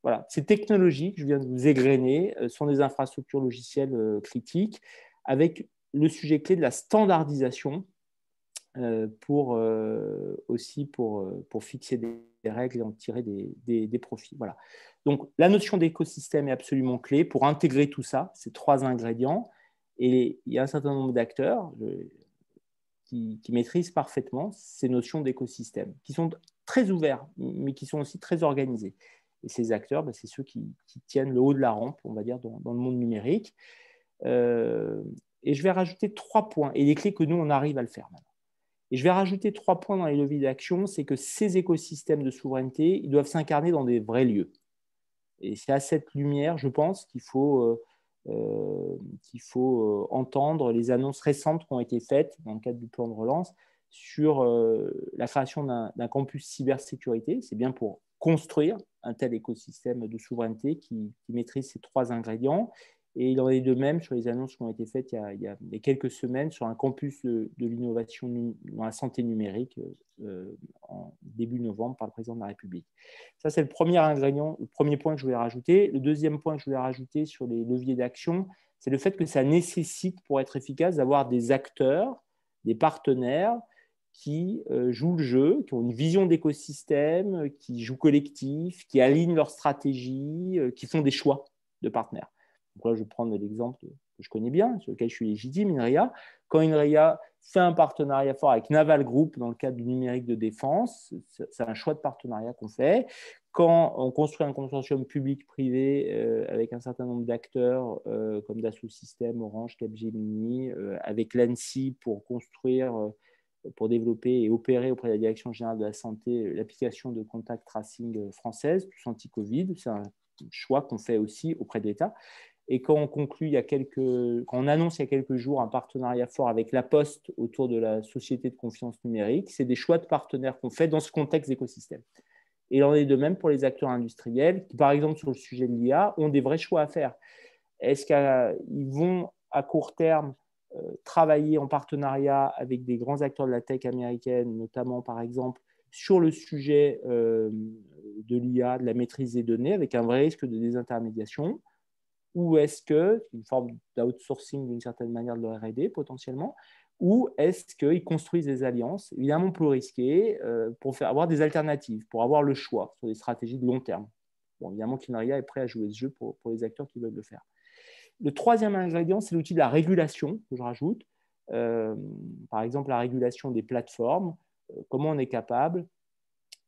Voilà. Ces technologies que je viens de vous égrener sont des infrastructures logicielles critiques, avec le sujet clé de la standardisation pour fixer des règles et en tirer des profits. Voilà. Donc, la notion d'écosystème est absolument clé pour intégrer tout ça, ces trois ingrédients. Et il y a un certain nombre d'acteurs qui maîtrisent parfaitement ces notions d'écosystème, qui sont très ouverts, mais qui sont aussi très organisés. Et ces acteurs, c'est ceux qui tiennent le haut de la rampe, on va dire, dans le monde numérique. Et je vais rajouter 3 points, et les clés que nous, on arrive à le faire maintenant. Et je vais rajouter 3 points dans les leviers d'action, c'est que ces écosystèmes de souveraineté, ils doivent s'incarner dans des vrais lieux. Et c'est à cette lumière, je pense, qu'il faut entendre les annonces récentes qui ont été faites dans le cadre du plan de relance sur la création d'un campus cybersécurité. C'est bien pour construire un tel écosystème de souveraineté qui maîtrise ces 3 ingrédients. Et il en est de même sur les annonces qui ont été faites il y a quelques semaines sur un campus de l'innovation dans la santé numérique en début novembre par le président de la République. Ça, c'est le premier ingrédient, le premier point que je voulais rajouter. Le deuxième point que je voulais rajouter sur les leviers d'action, c'est le fait que ça nécessite, pour être efficace, d'avoir des acteurs, des partenaires qui jouent le jeu, qui ont une vision d'écosystème, qui jouent collectif, qui alignent leur stratégie, qui font des choix de partenaires. Donc là, je vais prendre l'exemple que je connais bien, sur lequel je suis légitime, INRIA. Quand INRIA fait un partenariat fort avec Naval Group dans le cadre du numérique de défense, c'est un choix de partenariat qu'on fait. Quand on construit un consortium public-privé avec un certain nombre d'acteurs comme Dassault Systèmes, Orange, Capgemini, avec l'ANSSI pour construire, pour développer et opérer auprès de la Direction générale de la santé l'application de contact tracing française, plus anti-Covid, c'est un choix qu'on fait aussi auprès de l'État. Et quand on annonce il y a quelques jours un partenariat fort avec La Poste autour de la société de confiance numérique, c'est des choix de partenaires qu'on fait dans ce contexte d'écosystème. Et il en est de même pour les acteurs industriels qui, par exemple, sur le sujet de l'IA, ont des vrais choix à faire. Est-ce qu'ils vont, à court terme, travailler en partenariat avec des grands acteurs de la tech américaine, notamment, par exemple, sur le sujet de l'IA, de la maîtrise des données, avec un vrai risque de désintermédiation? Ou est-ce que, c'est une forme d'outsourcing d'une certaine manière de leur R&D potentiellement, ou est-ce qu'ils construisent des alliances, évidemment plus risquées, pour avoir des alternatives, pour avoir le choix sur des stratégies de long terme? Bon, évidemment, Kinria est prêt à jouer ce jeu pour les acteurs qui veulent le faire. Le troisième ingrédient, c'est l'outil de la régulation que je rajoute. Par exemple, la régulation des plateformes. Comment on est capable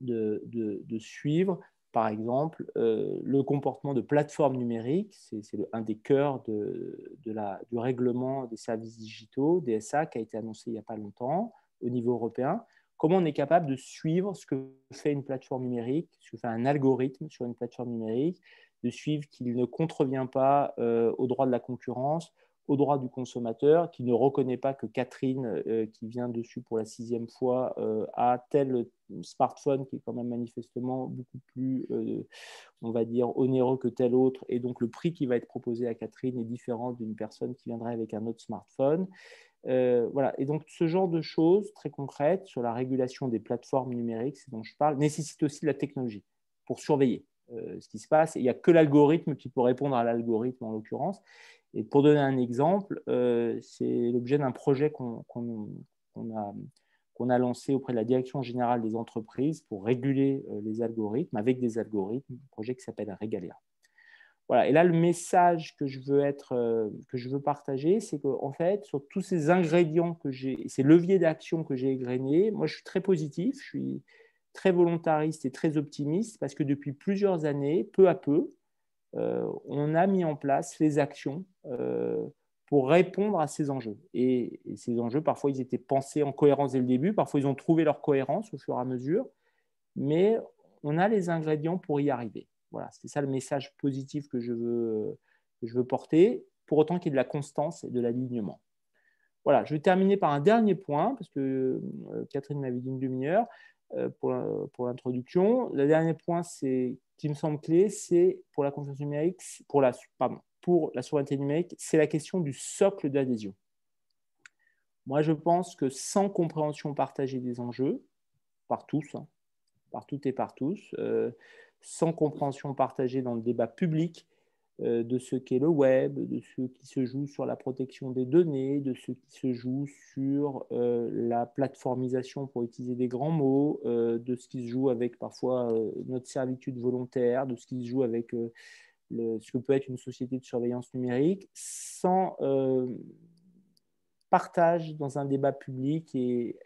de suivre, par exemple, le comportement de plateformes numériques. C'est un des cœurs du règlement des services digitaux, DSA, qui a été annoncé il n'y a pas longtemps au niveau européen. Comment on est capable de suivre ce que fait une plateforme numérique, ce que fait un algorithme sur une plateforme numérique, de suivre qu'il ne contrevient pas aux droits de la concurrence, aux droits du consommateur, qui ne reconnaît pas que Catherine, qui vient dessus pour la 6e fois, a tel smartphone qui est quand même manifestement beaucoup plus, on va dire, onéreux que tel autre, et donc le prix qui va être proposé à Catherine est différent d'une personne qui viendrait avec un autre smartphone. Voilà. Et donc, ce genre de choses très concrètes sur la régulation des plateformes numériques, c'est dont je parle, nécessite aussi de la technologie pour surveiller ce qui se passe. Il n'y a que l'algorithme qui peut répondre à l'algorithme en l'occurrence. Et pour donner un exemple, c'est l'objet d'un projet qu'on a lancé auprès de la Direction générale des entreprises pour réguler les algorithmes avec des algorithmes, un projet qui s'appelle Regalia. Voilà. Et là, le message que je veux partager, c'est qu'en fait, sur tous ces ingrédients ces leviers d'action que j'ai égrenés, moi, je suis très positif, je suis très volontariste et très optimiste parce que depuis plusieurs années, peu à peu, on a mis en place les actions pour répondre à ces enjeux. Et ces enjeux, parfois, ils étaient pensés en cohérence dès le début, parfois, ils ont trouvé leur cohérence au fur et à mesure, mais on a les ingrédients pour y arriver. Voilà, c'est ça le message positif que je veux porter, pour autant qu'il y ait de la constance et de l'alignement. Voilà, je vais terminer par un dernier point, parce que Catherine m'avait dit une demi-heure pour l'introduction. Le dernier point qui me semble clé, c'est pour la confiance numérique, pour la souveraineté numérique, c'est la question du socle d'adhésion. Moi, je pense que sans compréhension partagée des enjeux, par tous, par toutes et par tous, sans compréhension partagée dans le débat public de ce qu'est le web, de ce qui se joue sur la protection des données, de ce qui se joue sur la plateformisation, pour utiliser des grands mots, de ce qui se joue avec parfois notre servitude volontaire, de ce qui se joue avec ce que peut être une société de surveillance numérique, sans partage dans un débat public et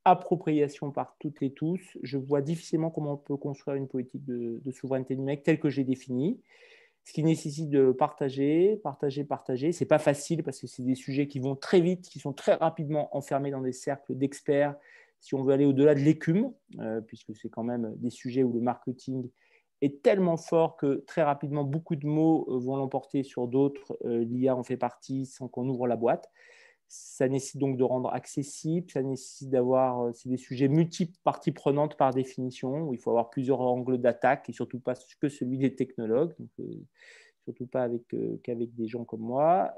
appropriation par toutes et tous, je vois difficilement comment on peut construire une politique de souveraineté numérique telle que j'ai définie, ce qui nécessite de partager. Ce n'est pas facile parce que c'est des sujets qui vont très vite, qui sont très rapidement enfermés dans des cercles d'experts, si on veut aller au-delà de l'écume, puisque c'est quand même des sujets où le marketing est tellement fort que très rapidement, beaucoup de mots vont l'emporter sur d'autres. L'IA en fait partie sans qu'on ouvre la boîte. Ça nécessite donc de rendre accessible, ça nécessite d'avoir, c'est des sujets multiples parties prenantes par définition, où il faut avoir plusieurs angles d'attaque et surtout pas que celui des technologues, donc, surtout pas qu'avec des gens comme moi.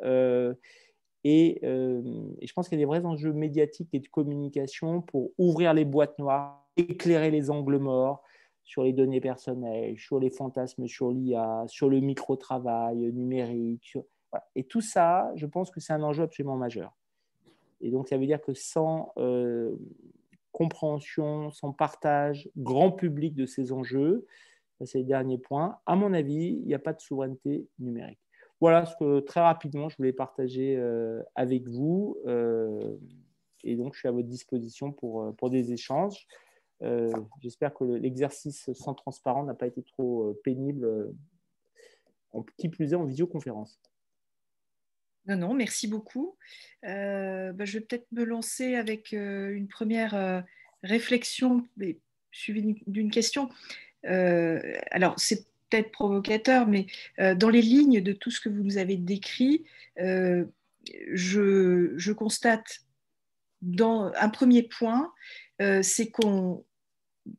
Et je pense qu'il y a des vrais enjeux médiatiques et de communication pour ouvrir les boîtes noires, éclairer les angles morts sur les données personnelles, sur les fantasmes sur l'IA, sur le micro-travail numérique. Voilà. Et tout ça, je pense que c'est un enjeu absolument majeur. Et donc, ça veut dire que sans compréhension, sans partage grand public de ces enjeux, c'est le dernier point, à mon avis, il n'y a pas de souveraineté numérique. Voilà ce que très rapidement je voulais partager avec vous. Et donc, je suis à votre disposition pour des échanges. J'espère que l'exercice sans transparent n'a pas été trop pénible, qui plus est en visioconférence. Non, merci beaucoup. Je vais peut-être me lancer avec une première réflexion suivie d'une question. Alors, c'est peut-être provocateur, mais dans les lignes de tout ce que vous nous avez décrit, je constate dans un premier point, c'est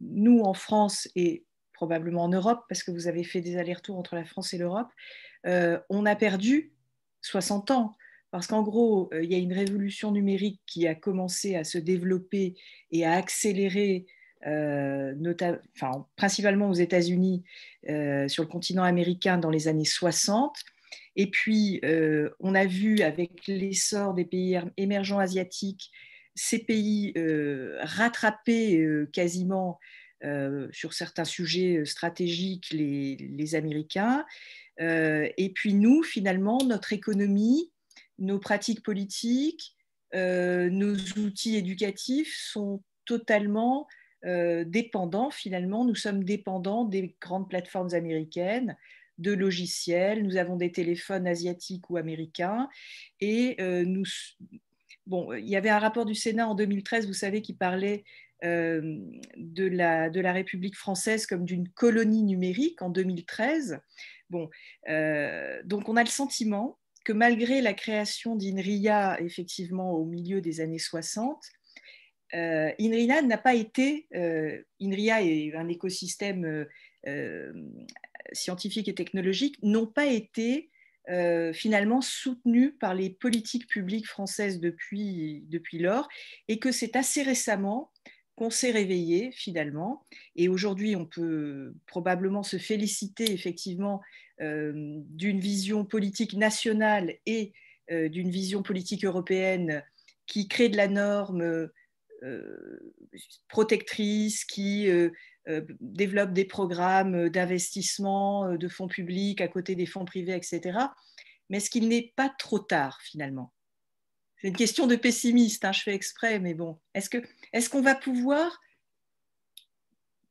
nous en France et probablement en Europe, parce que vous avez fait des allers-retours entre la France et l'Europe, on a perdu 60 ans. Parce qu'en gros, il y a une révolution numérique qui a commencé à se développer et à accélérer, principalement aux États-Unis, sur le continent américain dans les années 60. Et puis, on a vu avec l'essor des pays émergents asiatiques, ces pays rattraper quasiment sur certains sujets stratégiques les Américains. Et puis nous, finalement, notre économie, nos pratiques politiques, nos outils éducatifs sont totalement dépendants, finalement. Nous sommes dépendants des grandes plateformes américaines, de logiciels. Nous avons des téléphones asiatiques ou américains. Et bon, il y avait un rapport du Sénat en 2013, vous savez, qui parlait de la République française comme d'une colonie numérique en 2013. Bon, donc on a le sentiment que malgré la création d'INRIA, effectivement, au milieu des années 60, INRIA n'a pas été... INRIA est un écosystème scientifique et technologique, n'ont pas été finalement soutenus par les politiques publiques françaises depuis lors, et que c'est assez récemment qu'on s'est réveillé finalement. Et aujourd'hui, on peut probablement se féliciter effectivement d'une vision politique nationale et d'une vision politique européenne qui crée de la norme protectrice, qui développe des programmes d'investissement de fonds publics à côté des fonds privés, etc. Mais est-ce qu'il n'est pas trop tard finalement? C'est une question de pessimiste, hein, je fais exprès, mais bon. Est-ce qu'on va pouvoir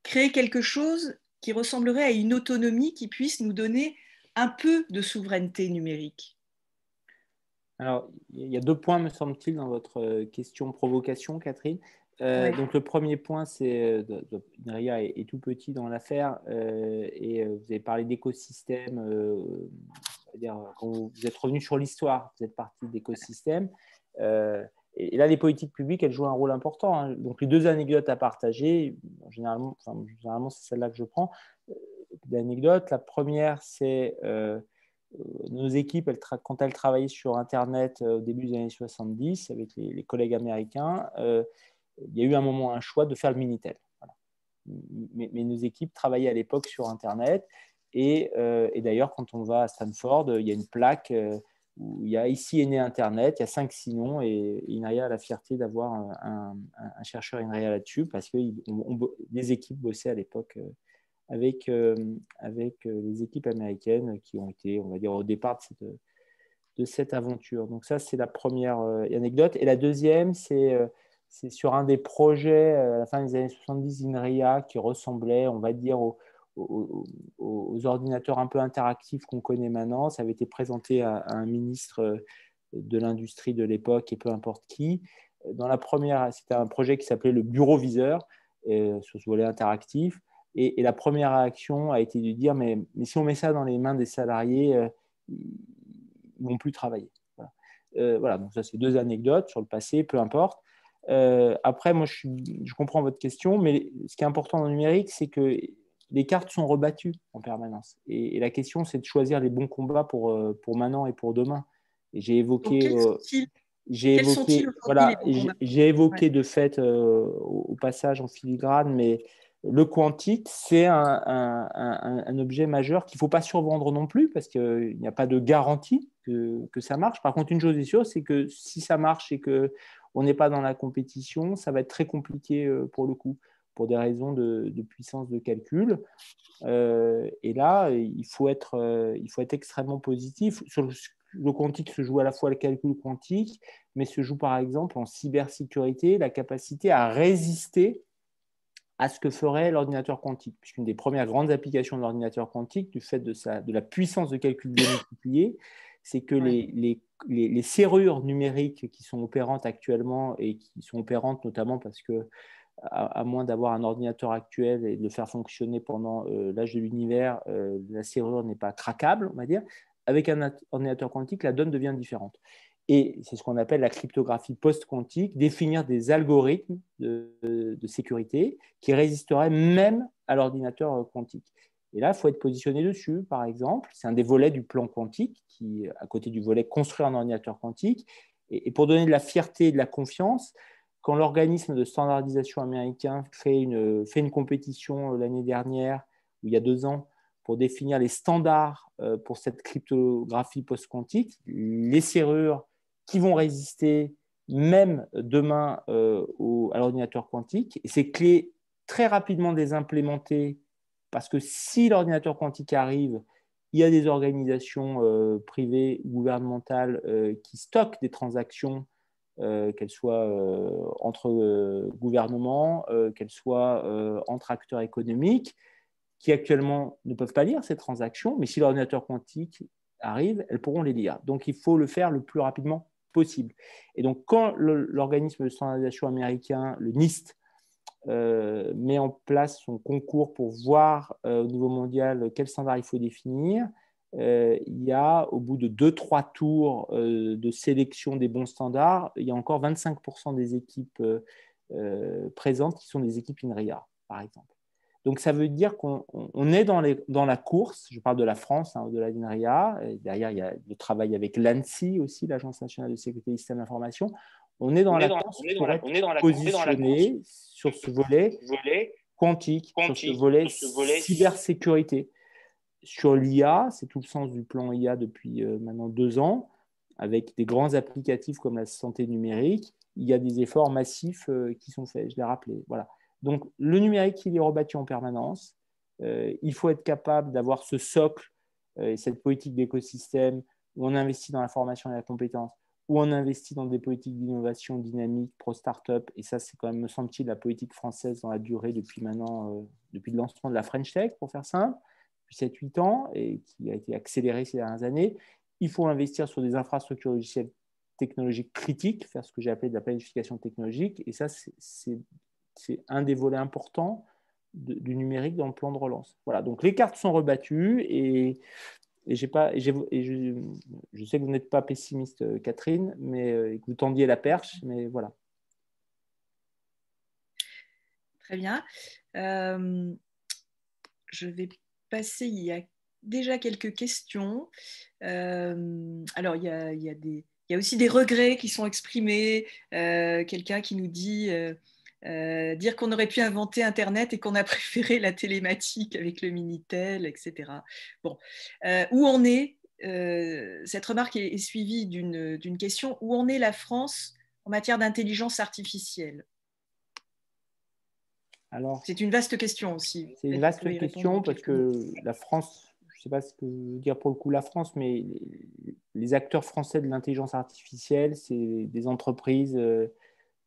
créer quelque chose qui ressemblerait à une autonomie qui puisse nous donner un peu de souveraineté numérique? Alors, il y a 2 points, me semble-t-il, dans votre question-provocation, Catherine. Ouais. Donc, le premier point, c'est INRIA est tout petit dans l'affaire et vous avez parlé d'écosystème. Quand vous êtes revenu sur l'histoire, vous êtes parti d'écosystème. Et là, les politiques publiques, elles jouent un rôle important. Hein. Donc, les 2 anecdotes à partager, généralement c'est celle-là que je prends. L'anecdote, la première, c'est nos équipes, quand elles travaillaient sur Internet au début des années 70 avec les collègues américains, il y a eu un moment, un choix de faire le Minitel. Voilà. Mais nos équipes travaillaient à l'époque sur Internet. Et d'ailleurs, quand on va à Stanford, il y a une plaque où il y a ici est né Internet, il y a 5 noms et INRIA a la fierté d'avoir un chercheur INRIA là-dessus parce que les équipes bossaient à l'époque avec les équipes américaines qui ont été, on va dire, au départ de cette aventure. Donc ça, c'est la première anecdote. Et la deuxième, c'est sur un des projets à la fin des années 70 INRIA qui ressemblait, on va dire, aux ordinateurs un peu interactifs qu'on connaît maintenant. Ça avait été présenté à un ministre de l'industrie de l'époque et peu importe qui. Dans la première, c'était un projet qui s'appelait le bureau viseur sur ce volet interactif. Et la première réaction a été de dire mais si on met ça dans les mains des salariés, ils ne vont plus travailler. Voilà, donc ça, c'est 2 anecdotes sur le passé, peu importe. Après, moi, je comprends votre question, mais ce qui est important dans le numérique, c'est que les cartes sont rebattues en permanence. Et la question, c'est de choisir les bons combats pour maintenant et pour demain. Et j'ai évoqué... J'ai évoqué de fait au passage en filigrane, mais le quantique, c'est un objet majeur qu'il ne faut pas survendre non plus parce qu'il n'y a pas de garantie que ça marche. Par contre, une chose est sûre, c'est que si ça marche et qu'on n'est pas dans la compétition, ça va être très compliqué pour le coup, pour des raisons de puissance de calcul. Et là, il faut être extrêmement positif. Sur le quantique se joue à la fois le calcul quantique, mais se joue par exemple en cybersécurité la capacité à résister à ce que ferait l'ordinateur quantique. Puisqu'une des premières grandes applications de l'ordinateur quantique, du fait de la puissance de calcul démultipliée, c'est que les serrures numériques qui sont opérantes actuellement et qui sont opérantes notamment parce que à moins d'avoir un ordinateur actuel et de le faire fonctionner pendant l'âge de l'univers, la serrure n'est pas craquable, on va dire. Avec un ordinateur quantique, la donne devient différente. Et c'est ce qu'on appelle la cryptographie post-quantique, définir des algorithmes de sécurité qui résisteraient même à l'ordinateur quantique. Et là, il faut être positionné dessus, par exemple. C'est un des volets du plan quantique, qui, à côté du volet construire un ordinateur quantique. Et pour donner de la fierté et de la confiance, quand l'organisme de standardisation américain fait une compétition l'année dernière, ou il y a 2 ans, pour définir les standards pour cette cryptographie post-quantique, les serrures qui vont résister même demain à l'ordinateur quantique, et ces clés très rapidement de les implémenter, parce que si l'ordinateur quantique arrive, il y a des organisations privées, gouvernementales qui stockent des transactions, qu'elles soient entre gouvernements, qu'elles soient entre acteurs économiques, qui actuellement ne peuvent pas lire ces transactions, mais si l'ordinateur quantique arrive, elles pourront les lire. Donc, il faut le faire le plus rapidement possible. Et donc, quand l'organisme de standardisation américain, le NIST, met en place son concours pour voir au niveau mondial quel standard il faut définir, il y a, au bout de 2-3 tours de sélection des bons standards, il y a encore 25% des équipes présentes qui sont des équipes INRIA, par exemple. Donc, ça veut dire qu'on est dans la course. Je parle de la France, au-delà d'INRIA. Derrière, il y a le travail avec l'ANSSI aussi, l'Agence nationale de sécurité des systèmes d'information. On est dans la course pour être positionné sur ce volet quantique, sur ce volet cybersécurité. Sur l'IA, c'est tout le sens du plan IA depuis maintenant 2 ans, avec des grands applicatifs comme la santé numérique. Il y a des efforts massifs qui sont faits, je l'ai rappelé. Voilà. Donc, le numérique, il est rebâti en permanence. Il faut être capable d'avoir ce socle et cette politique d'écosystème où on investit dans la formation et la compétence, où on investit dans des politiques d'innovation dynamique, pro-start-up. Et ça, c'est quand même, me semble-t-il, la politique française dans la durée depuis maintenant, depuis le lancement de la French Tech, pour faire simple, depuis 7-8 ans, et qui a été accéléré ces dernières années. Il faut investir sur des infrastructures logicielles technologiques critiques, faire ce que j'ai appelé de la planification technologique. Et ça, c'est un des volets importants du numérique dans le plan de relance. Voilà, donc les cartes sont rebattues et je sais que vous n'êtes pas pessimiste, Catherine, mais que vous tendiez la perche, mais voilà. Très bien. Je vais passer, il y a déjà quelques questions. Alors, il y a aussi des regrets qui sont exprimés. Quelqu'un qui nous dit dire qu'on aurait pu inventer Internet et qu'on a préféré la télématique avec le Minitel, etc. Bon, où en est cette remarque est suivie d'une question, où en est la France en matière d'intelligence artificielle? Alors, c'est une vaste question aussi. C'est une vaste question parce que la France, je ne sais pas ce que je veux dire pour le coup la France, mais les acteurs français de l'intelligence artificielle, c'est des entreprises,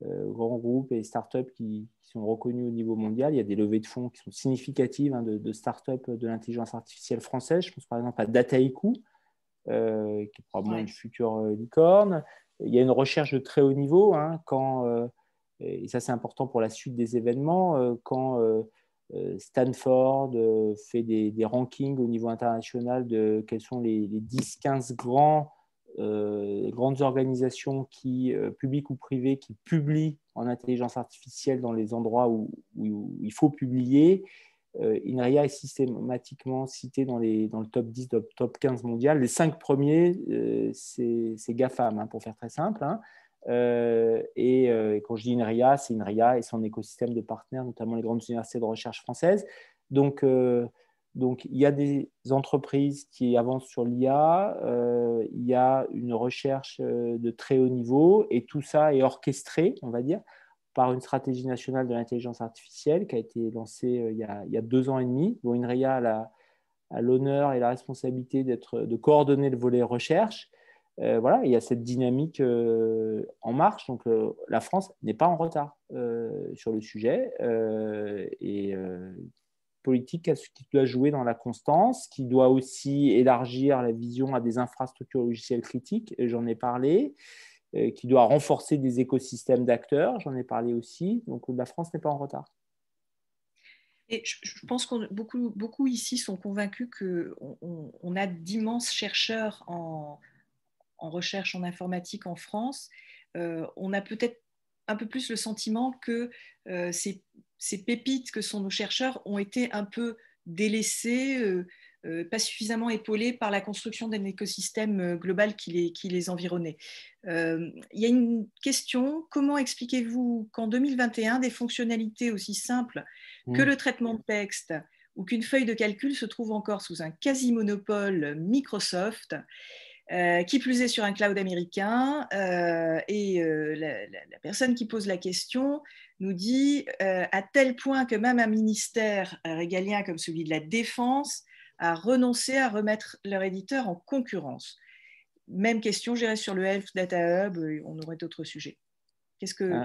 grands groupes et start-up qui sont reconnus au niveau mondial. Il y a des levées de fonds qui sont significatives de start-up de l'intelligence artificielle française. Je pense par exemple à Dataiku, qui est probablement une future licorne. Il y a une recherche de très haut niveau, et ça c'est important pour la suite des événements, quand Stanford fait des rankings au niveau international de quels sont les 10-15 grandes organisations publiques ou privées qui publient en intelligence artificielle dans les endroits où il faut publier. INRIA est systématiquement cité dans le top 10, top 15 mondial. Les 5 premiers, c'est GAFAM, pour faire très simple. Et quand je dis INRIA, c'est INRIA et son écosystème de partenaires, notamment les grandes universités de recherche françaises. Donc, il y a des entreprises qui avancent sur l'IA, il y a une recherche de très haut niveau, et tout ça est orchestré, on va dire, par une stratégie nationale de l'intelligence artificielle qui a été lancée il y a 2 ans et demi, dont INRIA a l'honneur et la responsabilité de coordonner le volet recherche. Voilà, il y a cette dynamique en marche. Donc, la France n'est pas en retard sur le sujet. Politique qui doit jouer dans la constance, qui doit aussi élargir la vision à des infrastructures logicielles critiques, j'en ai parlé, qui doit renforcer des écosystèmes d'acteurs. J'en ai parlé aussi. Donc, la France n'est pas en retard. Et je pense que beaucoup ici sont convaincus qu'on a d'immenses chercheurs en recherche en informatique en France. On a peut-être un peu plus le sentiment que ces pépites que sont nos chercheurs ont été un peu délaissés, pas suffisamment épaulés par la construction d'un écosystème global qui les environnait. Il y a une question, comment expliquez-vous qu'en 2021, des fonctionnalités aussi simples que le traitement de texte ou qu'une feuille de calcul se trouvent encore sous un quasi-monopole Microsoft, qui plus est sur un cloud américain, et la personne qui pose la question nous dit à tel point que même un ministère régalien comme celui de la Défense a renoncé à remettre leur éditeur en concurrence. Même question, j'irai sur le Health Data Hub, on aurait d'autres sujets.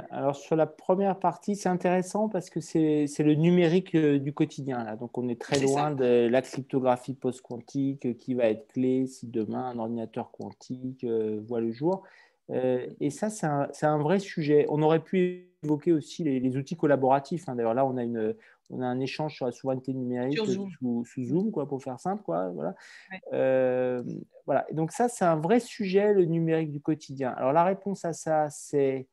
Alors, sur la première partie, c'est intéressant parce que c'est le numérique du quotidien. Là. Donc, on est très loin de la cryptographie post-quantique qui va être clé si demain un ordinateur quantique voit le jour. Et ça, c'est un vrai sujet. On aurait pu évoquer aussi les outils collaboratifs. Hein. D'ailleurs, là, on a un échange sur la souveraineté numérique sous Zoom, quoi, pour faire simple. Quoi, voilà. Ouais. Voilà. Et donc, ça, c'est un vrai sujet, le numérique du quotidien. Alors, la réponse à ça, c'est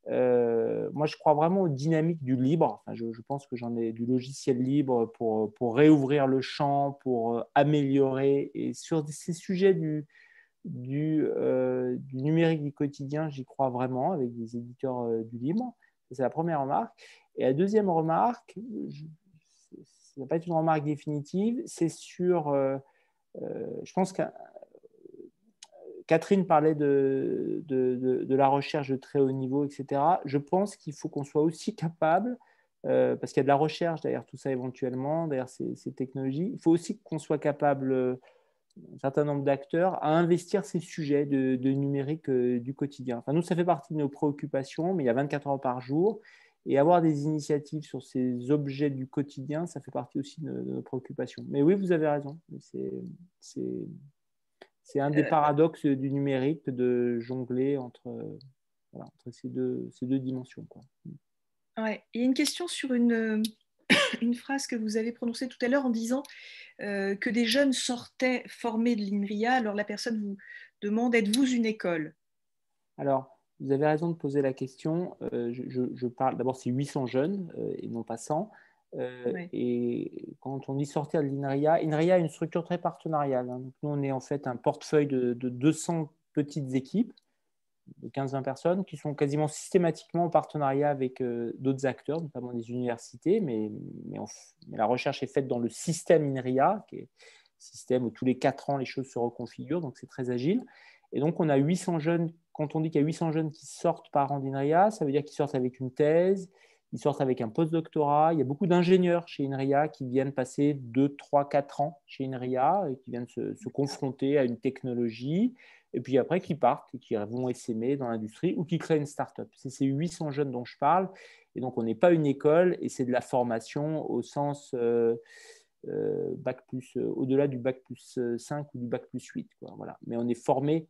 moi, je crois vraiment aux dynamiques du libre. Enfin, je pense que j'en ai du logiciel libre pour réouvrir le champ, pour améliorer. Et sur ces sujets du numérique du quotidien, j'y crois vraiment avec des éditeurs du libre. C'est la première remarque. Et la deuxième remarque, ça ne va pas être une remarque définitive, c'est sur, je pense que Catherine parlait de la recherche de très haut niveau, etc. Je pense qu'il faut qu'on soit aussi capable, parce qu'il y a de la recherche derrière tout ça éventuellement, derrière ces technologies, il faut aussi qu'on soit capable, un certain nombre d'acteurs, à investir ces sujets de numérique du quotidien. Enfin, nous, ça fait partie de nos préoccupations, mais il y a 24 heures par jour. Et avoir des initiatives sur ces objets du quotidien, ça fait partie aussi de nos préoccupations. Mais oui, vous avez raison. C'est un des paradoxes du numérique de jongler entre ces deux dimensions. Quoi. Ouais. Il y a une question sur une phrase que vous avez prononcée tout à l'heure en disant que des jeunes sortaient formés de l'INRIA. Alors la personne vous demande, êtes-vous une école? Alors, vous avez raison de poser la question. Je parle, d'abord, c'est 800 jeunes et non pas 100. Ouais. Et quand on dit sortir de l'INRIA, INRIA est une structure très partenariale. Hein. Donc, nous, on est en fait un portefeuille de 200 petites équipes de 15-20 personnes qui sont quasiment systématiquement en partenariat avec d'autres acteurs, notamment des universités, mais la recherche est faite dans le système INRIA, qui est un système où tous les 4 ans, les choses se reconfigurent, donc c'est très agile. Et donc, on a 800 jeunes, quand on dit qu'il y a 800 jeunes qui sortent par an d'INRIA, ça veut dire qu'ils sortent avec une thèse, ils sortent avec un post-doctorat. Il y a beaucoup d'ingénieurs chez INRIA qui viennent passer 2, 3, 4 ans chez INRIA et qui viennent se confronter à une technologie et puis après qui partent et qui vont essaimer dans l'industrie ou qui créent une start-up. C'est ces 800 jeunes dont je parle. Et donc, on n'est pas une école et c'est de la formation au sens bac plus, au-delà du bac plus 5 ou du bac plus 8. Quoi, voilà. Mais on est formé,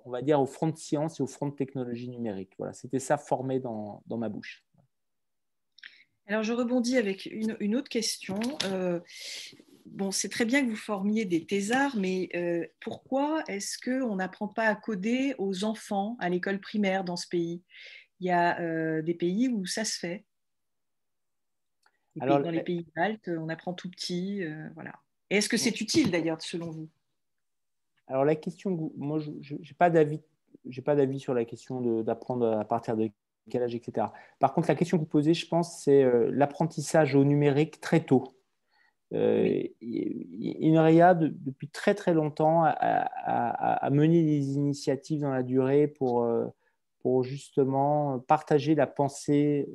on va dire, au front de sciences et au front de technologie numérique. Voilà, c'était ça formé dans ma bouche. Alors, je rebondis avec une autre question. Bon, c'est très bien que vous formiez des thésards, mais pourquoi est-ce qu'on n'apprend pas à coder aux enfants à l'école primaire dans ce pays? Il y a des pays où ça se fait. Dans les pays baltes, on apprend tout petit. Voilà. Et est-ce que c'est utile d'ailleurs, selon vous? Alors la question, moi, je n'ai pas d'avis sur la question d'apprendre à partir de quel âge, etc. Par contre, la question que vous posez, je pense, c'est l'apprentissage au numérique très tôt. Oui. INRIA, depuis très très longtemps, a mené des initiatives dans la durée pour justement partager la pensée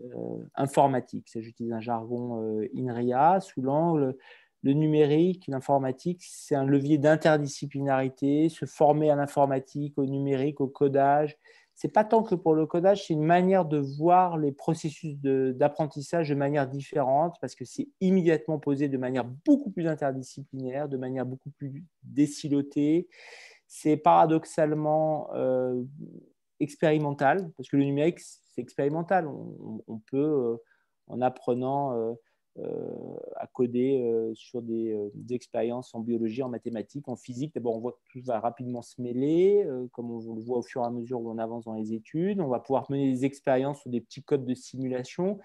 informatique. J'utilise un jargon INRIA sous l'angle le numérique, l'informatique, c'est un levier d'interdisciplinarité, se former à l'informatique, au numérique, au codage. Ce n'est pas tant que pour le codage, c'est une manière de voir les processus d'apprentissage de manière différente parce que c'est immédiatement posé de manière beaucoup plus interdisciplinaire, de manière beaucoup plus décilotée. C'est paradoxalement expérimental, parce que le numérique, c'est expérimental. On peut, en apprenant à coder sur des expériences en biologie, en mathématiques, en physique. D'abord, on voit que tout va rapidement se mêler, comme on le voit au fur et à mesure où on avance dans les études. On va pouvoir mener des expériences sur des petits codes de simulation.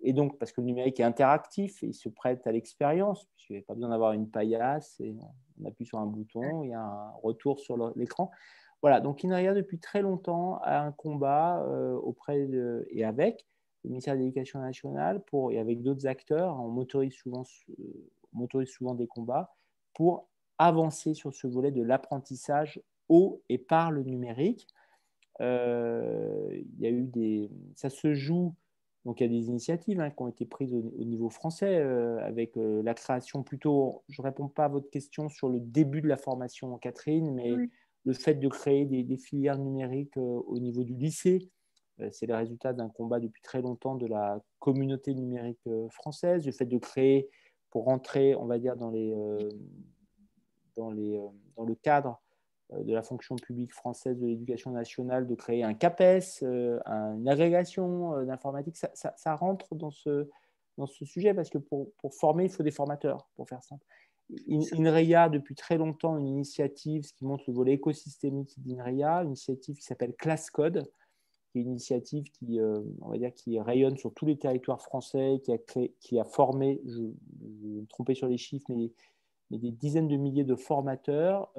Et donc, parce que le numérique est interactif, il se prête à l'expérience, puisqu'il n'y a pas besoin d'avoir une paillasse, et on appuie sur un bouton, il y a un retour sur l'écran. Voilà, donc INRIA, depuis très longtemps, a un combat auprès et avec le ministère de l'Éducation nationale et avec d'autres acteurs. On motorise souvent des combats pour avancer sur ce volet de l'apprentissage au et par le numérique. Il y a eu ça se joue. Donc, il y a des initiatives qui ont été prises au niveau français avec la création plutôt, je ne réponds pas à votre question sur le début de la formation, Catherine, mais oui, le fait de créer des filières numériques au niveau du lycée, c'est le résultat d'un combat depuis très longtemps de la communauté numérique française. Le fait de créer, pour rentrer, on va dire, dans le cadre de la fonction publique française de l'éducation nationale, de créer un CAPES, une agrégation d'informatique, ça rentre dans ce sujet, parce que pour former, il faut des formateurs, pour faire simple. INRIA, depuis très longtemps, une initiative, ce qui montre le volet écosystémique d'INRIA, une initiative qui s'appelle ClassCode, qui est une initiative on va dire, qui rayonne sur tous les territoires français, qui a formé, je vais me tromper sur les chiffres, mais des dizaines de milliers de formateurs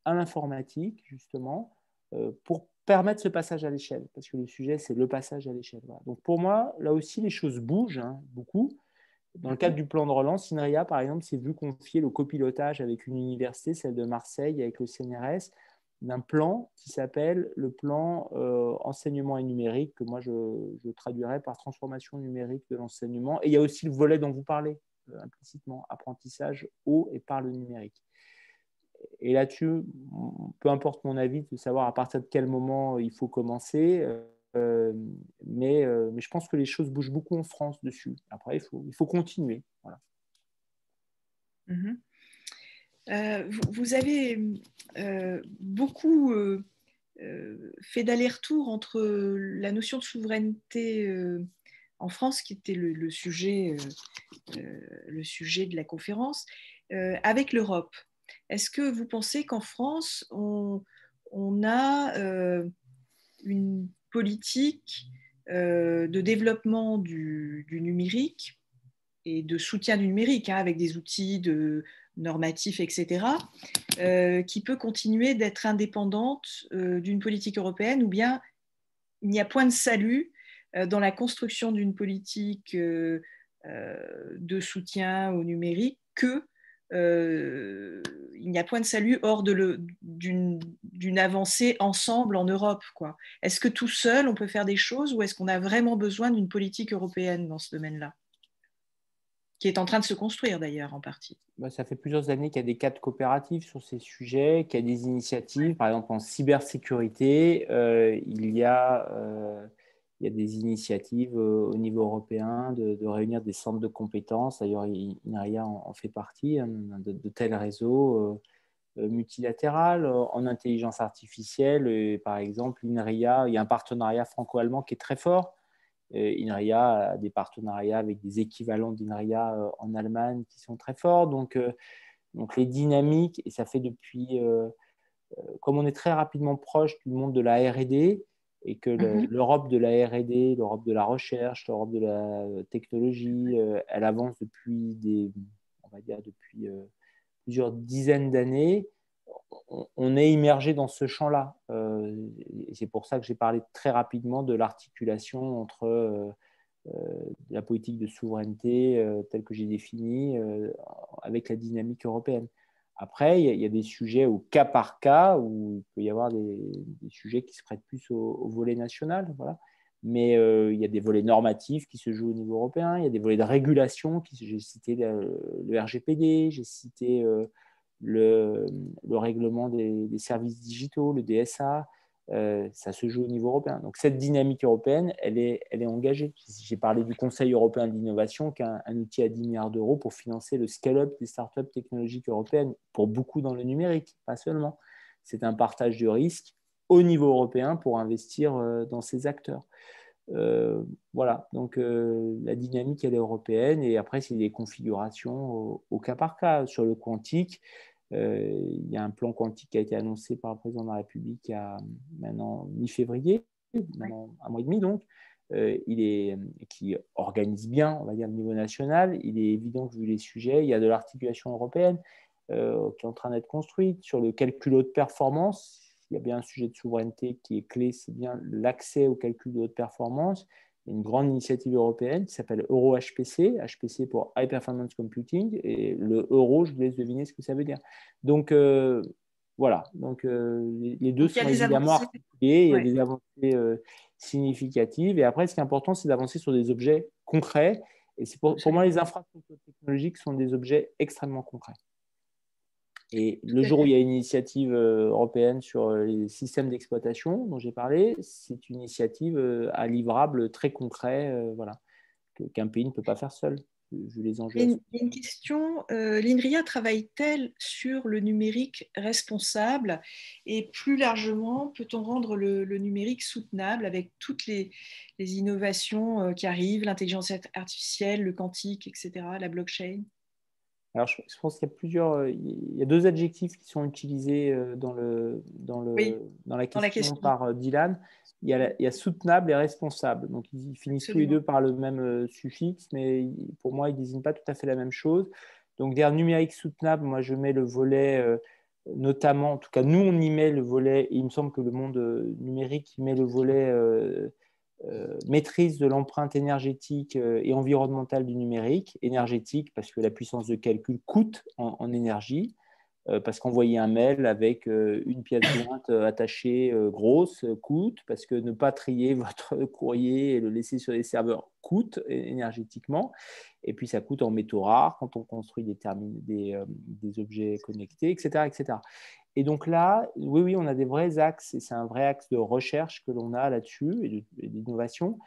à l'informatique, justement, pour permettre ce passage à l'échelle, parce que le sujet, c'est le passage à l'échelle. Voilà. Donc, pour moi, là aussi, les choses bougent beaucoup. Dans le cadre du plan de relance, INRIA, par exemple, s'est vu confier le copilotage avec une université, celle de Marseille, avec le CNRS, d'un plan qui s'appelle le plan enseignement et numérique, que moi, je traduirais par transformation numérique de l'enseignement. Et il y a aussi le volet dont vous parlez, implicitement, apprentissage au et par le numérique. Et là-dessus, peu importe mon avis de savoir à partir de quel moment il faut commencer, mais je pense que les choses bougent beaucoup en France dessus. Après, il faut continuer. Voilà. Vous avez beaucoup fait d'aller-retour entre la notion de souveraineté en France, qui était le sujet de la conférence, avec l'Europe. Est-ce que vous pensez qu'en France, on a une politique de développement du numérique et de soutien du numérique, avec des outils normatifs, etc., qui peut continuer d'être indépendante d'une politique européenne, ou bien il n'y a point de salut dans la construction d'une politique de soutien au numérique il n'y a point de salut hors d'une avancée ensemble en Europe, quoi. Est-ce que tout seul, on peut faire des choses, ou est-ce qu'on a vraiment besoin d'une politique européenne dans ce domaine-là, qui est en train de se construire d'ailleurs en partie? Ça fait plusieurs années qu'il y a des cadres coopératifs sur ces sujets, qu'il y a des initiatives. Par exemple, en cybersécurité, il y a des initiatives au niveau européen de réunir des centres de compétences. D'ailleurs, INRIA en fait partie, de tels réseaux multilatéral. En intelligence artificielle, par exemple, INRIA, il y a un partenariat franco-allemand qui est très fort. INRIA a des partenariats avec des équivalents d'INRIA en Allemagne qui sont très forts. Donc les dynamiques, et ça fait depuis, comme on est très rapidement proche du monde de la R&D, et que l'Europe de la R&D, l'Europe de la recherche, l'Europe de la technologie, elle avance depuis plusieurs dizaines d'années, on est immergé dans ce champ-là. Et c'est pour ça que j'ai parlé très rapidement de l'articulation entre la politique de souveraineté telle que j'ai définie avec la dynamique européenne. Après, il y a des sujets au cas par cas où il peut y avoir des sujets qui se prêtent plus au volet national. Voilà. Mais il y a des volets normatifs qui se jouent au niveau européen, il y a des volets de régulation, j'ai cité le RGPD, j'ai cité le règlement des services digitaux, le DSA, ça se joue au niveau européen. Donc cette dynamique européenne, elle est engagée. J'ai parlé du Conseil européen de l'innovation, qui est un outil à 10 milliards d'euros pour financer le scale-up des startups technologiques européennes, pour beaucoup dans le numérique, pas seulement. C'est un partage de risque au niveau européen pour investir dans ces acteurs. Voilà, donc la dynamique, elle est européenne, et après, c'est des configurations au cas par cas. Sur le quantique, il y a un plan quantique qui a été annoncé par le président de la République il y a maintenant mi-février, maintenant un mois et demi donc, qui organise bien, on va dire, le niveau national. Il est évident que vu les sujets, il y a de l'articulation européenne qui est en train d'être construite sur le calcul haute performance. Il y a bien un sujet de souveraineté qui est clé, c'est bien l'accès au calcul de haute performance. Il y a une grande initiative européenne qui s'appelle EuroHPC, HPC pour High Performance Computing, et le euro, je vous laisse deviner ce que ça veut dire. Donc, voilà, donc, les deux Donc, il y sont a des évidemment avancées. articulés, il y a Ouais, des avancées significatives, et après, ce qui est important, c'est d'avancer sur des objets concrets, et c'est pour moi, absolument. les infrastructures technologiques sont des objets extrêmement concrets. Et le Tout à jour où il fait. y a une initiative européenne sur les systèmes d'exploitation dont j'ai parlé, c'est une initiative à livrable très concret, voilà, qu'un pays ne peut pas faire seul, vu les enjeux. Il y a une question, l'INRIA travaille-t-elle sur le numérique responsable, et plus largement, peut-on rendre le numérique soutenable avec toutes les innovations qui arrivent, l'intelligence artificielle, le quantique, etc., la blockchain? Alors, je pense qu'il y a il y a deux adjectifs qui sont utilisés Oui, dans la dans la question question, par Dylan. Il y a soutenable et responsable. Donc, ils finissent tous les absolument. deux par le même suffixe, mais pour moi, ils ne désignent pas tout à fait la même chose. Donc, derrière numérique soutenable, moi, je mets le volet, notamment, en tout cas, nous, on y met le volet, et il me semble que le monde numérique y met le volet maîtrise de l'empreinte énergétique et environnementale du numérique. Énergétique, parce que la puissance de calcul coûte en énergie, parce qu'envoyer un mail avec une pièce jointe attachée grosse coûte, parce que ne pas trier votre courrier et le laisser sur les serveurs coûte énergétiquement, et puis ça coûte en métaux rares quand on construit des objets connectés, etc., etc. Et donc là, oui, on a des vrais axes, et c'est un vrai axe de recherche que l'on a là-dessus et d'innovation.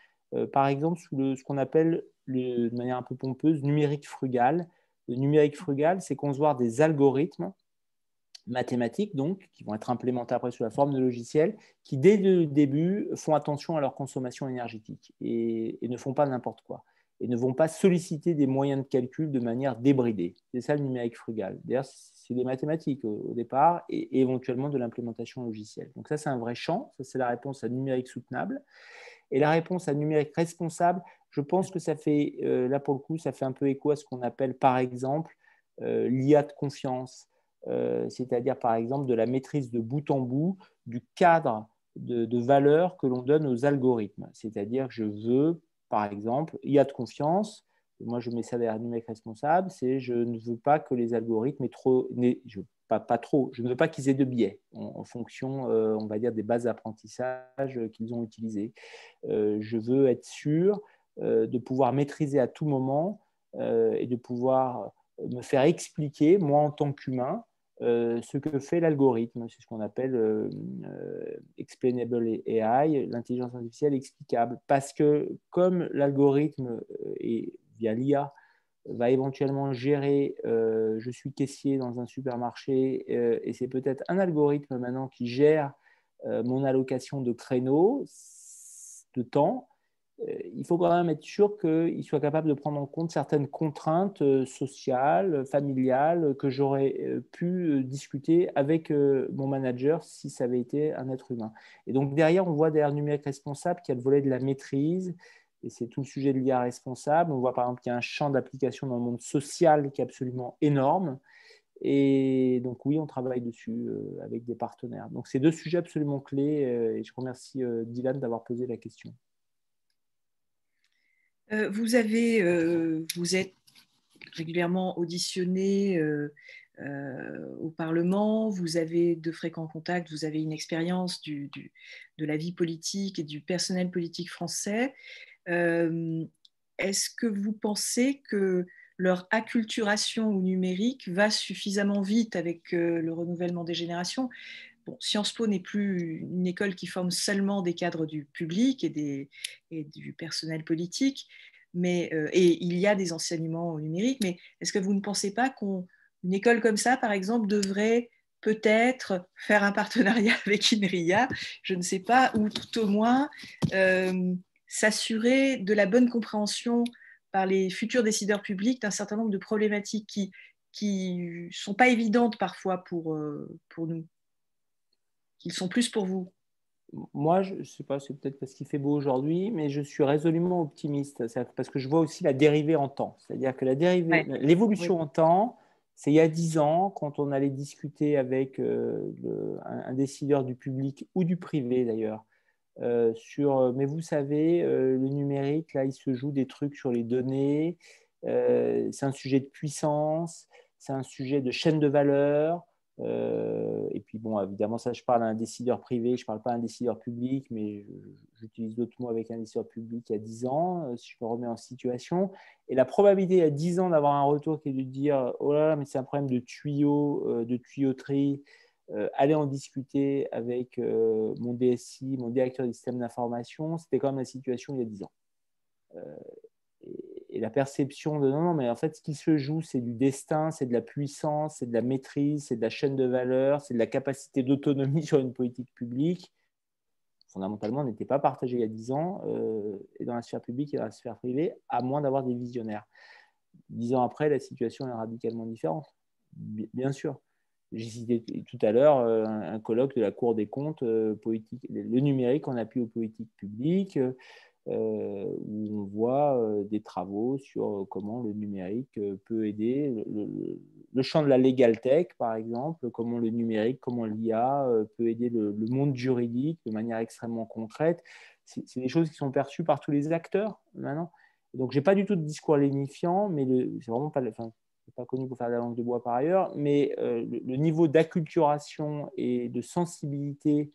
Par exemple, sous ce qu'on appelle, de manière un peu pompeuse, numérique frugal. Le numérique frugal, c'est concevoir des algorithmes mathématiques, donc, qui vont être implémentés après sous la forme de logiciels, qui dès le début font attention à leur consommation énergétique et ne font pas n'importe quoi, et ne vont pas solliciter des moyens de calcul de manière débridée. C'est ça le numérique frugal. D'ailleurs, c'est des mathématiques au départ, et éventuellement de l'implémentation logicielle. Donc ça, c'est un vrai champ. Ça, c'est la réponse à numérique soutenable. Et la réponse à numérique responsable, je pense que ça fait, là pour le coup, ça fait un peu écho à ce qu'on appelle par exemple l'IA de confiance, c'est-à-dire par exemple de la maîtrise de bout en bout du cadre de valeurs que l'on donne aux algorithmes. C'est-à-dire que je veux, par exemple, IA de confiance, moi je mets ça derrière numérique responsable, c'est je ne veux pas que les algorithmes pas trop, je ne veux pas qu'ils aient de biais en fonction, on va dire, des bases d'apprentissage qu'ils ont utilisées. Je veux être sûr de pouvoir maîtriser à tout moment et de pouvoir me faire expliquer, moi en tant qu'humain, ce que fait l'algorithme. C'est ce qu'on appelle explainable AI, l'intelligence artificielle explicable. Parce que comme l'algorithme, via l'IA, va éventuellement gérer, je suis caissier dans un supermarché, et c'est peut-être un algorithme maintenant qui gère mon allocation de créneaux, de temps, il faut quand même être sûr qu'il soit capable de prendre en compte certaines contraintes sociales, familiales, que j'aurais pu discuter avec mon manager si ça avait été un être humain. Et donc derrière, on voit derrière le numérique responsable qu'il y a le volet de la maîtrise, et c'est tout le sujet de l'IA responsable. On voit par exemple qu'il y a un champ d'application dans le monde social qui est absolument énorme. Et donc oui, on travaille dessus avec des partenaires. Donc c'est deux sujets absolument clés, et je remercie Dylan d'avoir posé la question. Vous êtes régulièrement auditionné au Parlement, vous avez de fréquents contacts, vous avez une expérience de la vie politique et du personnel politique français. Est-ce que vous pensez que leur acculturation au numérique va suffisamment vite avec le renouvellement des générations? Bon, Sciences Po n'est plus une école qui forme seulement des cadres du public et du personnel politique, et il y a des enseignements au numérique, mais est-ce que vous ne pensez pas qu'une école comme ça, par exemple, devrait peut-être faire un partenariat avec INRIA, je ne sais pas, ou tout au moins s'assurer de la bonne compréhension par les futurs décideurs publics d'un certain nombre de problématiques qui ne sont pas évidentes parfois pour nous, qui sont plus pour vous. Moi, je ne sais pas, c'est peut-être parce qu'il fait beau aujourd'hui, mais je suis résolument optimiste parce que je vois aussi la dérivée en temps. C'est-à-dire que Ouais. l'évolution Oui. en temps, c'est il y a 10 ans, quand on allait discuter avec un décideur du public ou du privé d'ailleurs, mais vous savez, le numérique, là, il se joue des trucs sur les données, c'est un sujet de puissance, c'est un sujet de chaîne de valeur. Et puis, bon, évidemment, ça, je parle à un décideur privé, je ne parle pas à un décideur public, mais j'utilise d'autres mots avec un décideur public il y a 10 ans, si je me remets en situation. Et la probabilité, il y a 10 ans, d'avoir un retour qui est de dire oh là là, mais c'est un problème de tuyaux, de tuyauterie, aller en discuter avec mon DSI, mon directeur du système d'information, c'était quand même la situation il y a 10 ans. Et la perception de non, mais en fait, ce qui se joue, c'est du destin, c'est de la puissance, c'est de la maîtrise, c'est de la chaîne de valeur, c'est de la capacité d'autonomie sur une politique publique. Fondamentalement, n'était pas partagé il y a 10 ans, et dans la sphère publique et dans la sphère privée, à moins d'avoir des visionnaires. 10 ans après, la situation est radicalement différente, bien sûr. J'ai cité tout à l'heure un colloque de la Cour des comptes, politique, le numérique en appui aux politiques publiques, où on voit des travaux sur comment le numérique peut aider le champ de la legal tech, par exemple, comment le numérique, comment l'IA peut aider le monde juridique de manière extrêmement concrète. C'est des choses qui sont perçues par tous les acteurs maintenant. Donc, je n'ai pas du tout de discours lénifiant, mais c'est vraiment pas, enfin, pas connu pour faire de la langue de bois par ailleurs, mais le niveau d'acculturation et de sensibilité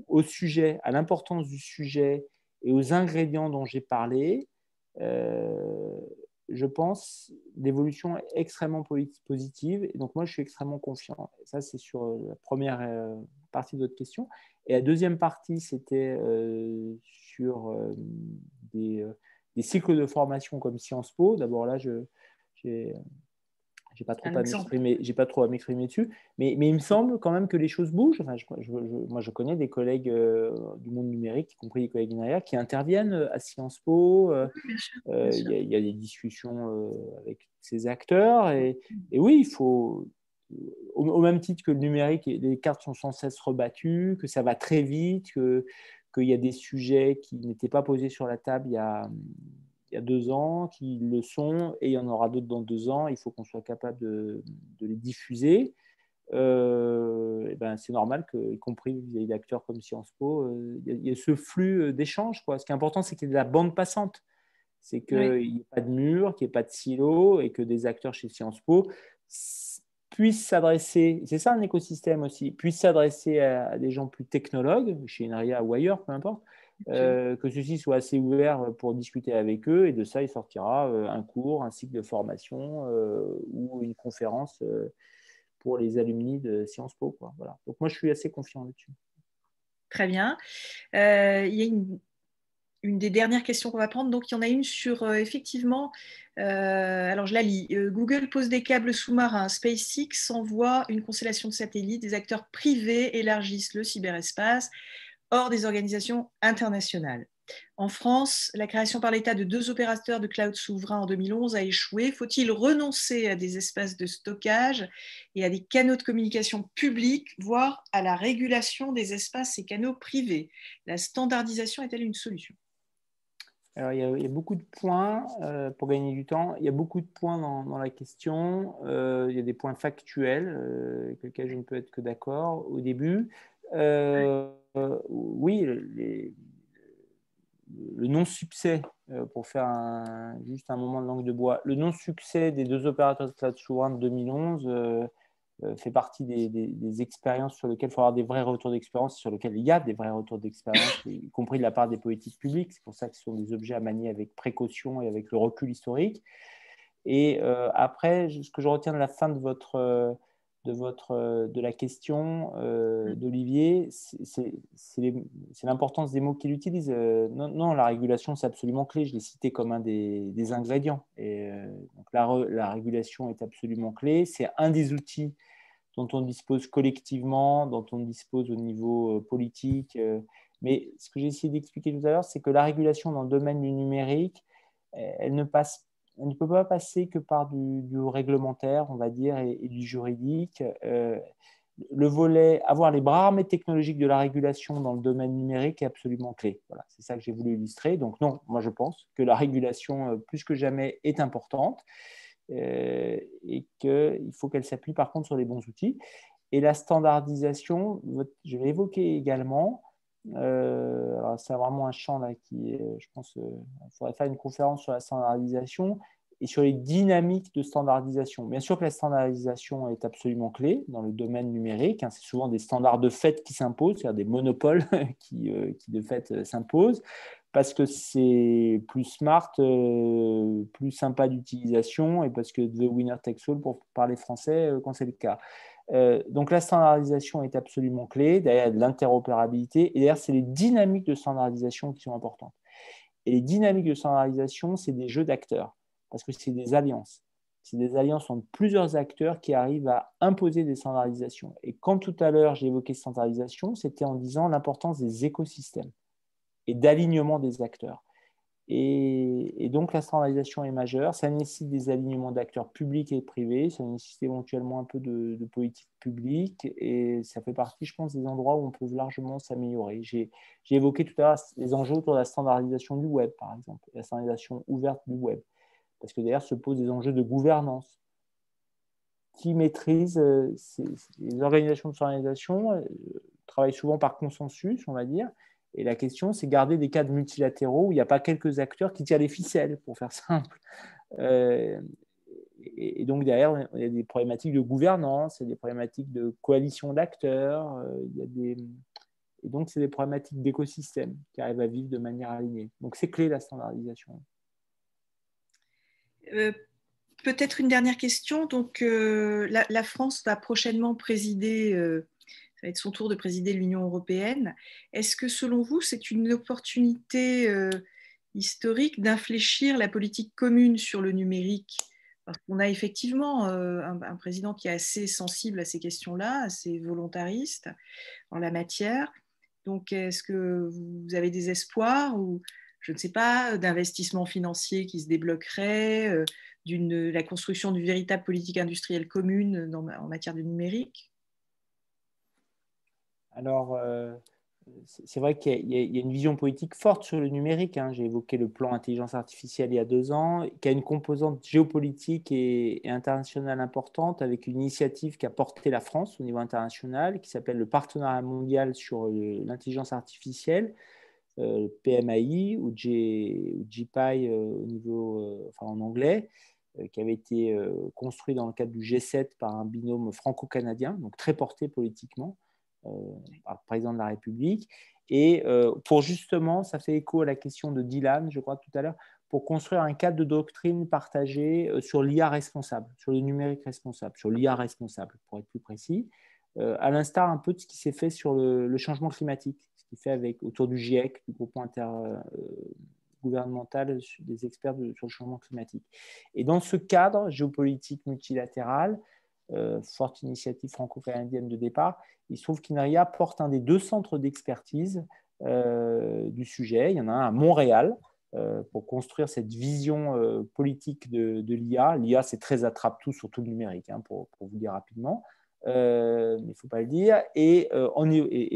au sujet, à l'importance du sujet et aux ingrédients dont j'ai parlé, je pense l'évolution est extrêmement positive. Et donc, moi, je suis extrêmement confiant. Et ça, c'est sur la première partie de votre question. Et la deuxième partie, c'était sur des cycles de formation comme Sciences Po. D'abord, là, j'ai pas trop à m'exprimer dessus, mais il me semble quand même que les choses bougent. Enfin, moi, je connais des collègues du monde numérique, y compris des collègues derrière, qui interviennent à Sciences Po. Il y a des discussions avec ces acteurs. Et oui, il faut, au même titre que le numérique, les cartes sont sans cesse rebattues, que ça va très vite, qu'il y a des sujets qui n'étaient pas posés sur la table il y a 2 ans, qui le sont, et il y en aura d'autres dans 2 ans. Il faut qu'on soit capable de les diffuser. Et ben, c'est normal que, y compris vis-à-vis d'acteurs comme Sciences Po, il y a ce flux d'échanges, quoi. Ce qui est important, c'est qu'il y ait de la bande passante. C'est qu'il n'y ait pas de mur, qu'il n'y ait pas de silo, et que des acteurs chez Sciences Po puissent s'adresser, c'est ça un écosystème aussi, puissent s'adresser à des gens plus technologues, chez INRIA ou ailleurs, peu importe, que ceux-ci soient assez ouverts pour discuter avec eux, et de ça, il sortira un cours, un cycle de formation ou une conférence pour les alumni de Sciences Po, quoi. Voilà. Donc moi, je suis assez confiant là-dessus. Très bien. Il y a une des dernières questions qu'on va prendre. Donc, il y en a une sur, effectivement, alors je la lis. Google pose des câbles sous-marins. SpaceX envoie une constellation de satellites. Des acteurs privés élargissent le cyberespace hors des organisations internationales. En France, la création par l'État de 2 opérateurs de cloud souverain en 2011 a échoué. Faut-il renoncer à des espaces de stockage et à des canaux de communication publics, voire à la régulation des espaces et canaux privés? La standardisation est-elle une solution? Alors, il y a beaucoup de points pour gagner du temps. Il y a beaucoup de points dans la question. Il y a des points factuels avec lesquels je ne peux être que d'accord au début. Oui, le non-succès, pour faire juste un moment de langue de bois, le non-succès des 2 opérateurs de cloud souverain de 2011 fait partie des expériences sur lesquelles il faut avoir des vrais retours d'expérience, sur lesquels il y a des vrais retours d'expérience, y compris de la part des politiques publiques. C'est pour ça que ce sont des objets à manier avec précaution et avec le recul historique. Et après, ce que je retiens de la fin de la question d'Olivier, c'est l'importance des mots qu'il utilise. Non, la régulation, c'est absolument clé. Je l'ai cité comme un des ingrédients. Et donc la régulation est absolument clé. C'est un des outils dont on dispose collectivement, dont on dispose au niveau politique. Mais ce que j'ai essayé d'expliquer tout à l'heure, c'est que la régulation dans le domaine du numérique, elle ne peut pas passer que par du réglementaire, on va dire, et du juridique. Le volet, avoir les bras armés technologiques de la régulation dans le domaine numérique est absolument clé. Voilà, c'est ça que j'ai voulu illustrer. Donc non, moi je pense que la régulation, plus que jamais, est importante et qu'il faut qu'elle s'appuie par contre sur les bons outils. Et la standardisation, je l'ai évoqué également. Alors c'est vraiment un champ là qui est, je pense, il faudrait faire une conférence sur la standardisation et sur les dynamiques de standardisation. Bien sûr que la standardisation est absolument clé dans le domaine numérique. C'est souvent des standards de fait qui s'imposent, c'est-à-dire des monopoles qui de fait s'imposent parce que c'est plus smart, plus sympa d'utilisation et parce que the winner takes all, pour parler français, quand c'est le cas. Donc la standardisation est absolument clé. Derrière, de l'interopérabilité. Et derrière, c'est les dynamiques de standardisation qui sont importantes. Et les dynamiques de standardisation, c'est des jeux d'acteurs, parce que c'est des alliances. C'est des alliances entre plusieurs acteurs qui arrivent à imposer des standardisations. Et quand tout à l'heure, j'ai évoqué standardisation, c'était en disant l'importance des écosystèmes et d'alignement des acteurs. Et donc, la standardisation est majeure. Ça nécessite des alignements d'acteurs publics et privés. Ça nécessite éventuellement un peu de politique publique. Et ça fait partie, je pense, des endroits où on peut largement s'améliorer. J'ai évoqué tout à l'heure les enjeux autour de la standardisation du web, par exemple, la standardisation ouverte du web. Parce que derrière se posent des enjeux de gouvernance. Qui maîtrise les organisations de standardisation travaillent souvent par consensus, on va dire. Et la question, c'est garder des cadres multilatéraux où il n'y a pas quelques acteurs qui tirent les ficelles, pour faire simple. Et donc, derrière, il y a des problématiques de gouvernance, il y a des problématiques de coalition d'acteurs, et donc, c'est des problématiques d'écosystème qui arrivent à vivre de manière alignée. Donc, c'est clé, la standardisation. Peut-être une dernière question. Donc, la France va prochainement présider, ça va être son tour de présider l'Union européenne. Est-ce que, selon vous, c'est une opportunité historique d'infléchir la politique commune sur le numérique? Parce qu'on a effectivement un président qui est assez sensible à ces questions-là, assez volontariste en la matière. Donc, est-ce que vous avez des espoirs ou, je ne sais pas, d'investissements financiers qui se débloqueraient, la construction d'une véritable politique industrielle commune en matière de numérique? Alors, c'est vrai qu'il y a une vision politique forte sur le numérique. J'ai évoqué le plan intelligence artificielle il y a 2 ans, qui a une composante géopolitique et internationale importante, avec une initiative qui a porté la France au niveau international, qui s'appelle le Partenariat mondial sur l'intelligence artificielle, PMAI ou GPI au niveau, en anglais, qui avait été construit dans le cadre du G7 par un binôme franco-canadien, donc très porté politiquement par le président de la République. Et pour justement, ça fait écho à la question de Dylan, je crois, tout à l'heure, pour construire un cadre de doctrine partagé sur l'IA responsable, sur le numérique responsable, sur l'IA responsable, pour être plus précis, à l'instar un peu de ce qui s'est fait sur le changement climatique, ce qui fait autour du GIEC, du groupe intergouvernemental des experts sur le changement climatique. Et dans ce cadre géopolitique multilatéral, forte initiative franco-canadienne de départ, il se trouve qu'INRIA porte un des 2 centres d'expertise du sujet. Il y en a un à Montréal pour construire cette vision politique de l'IA. L'IA, c'est très attrape-tout, surtout le numérique, pour vous dire rapidement. Mais il ne faut pas le dire. Et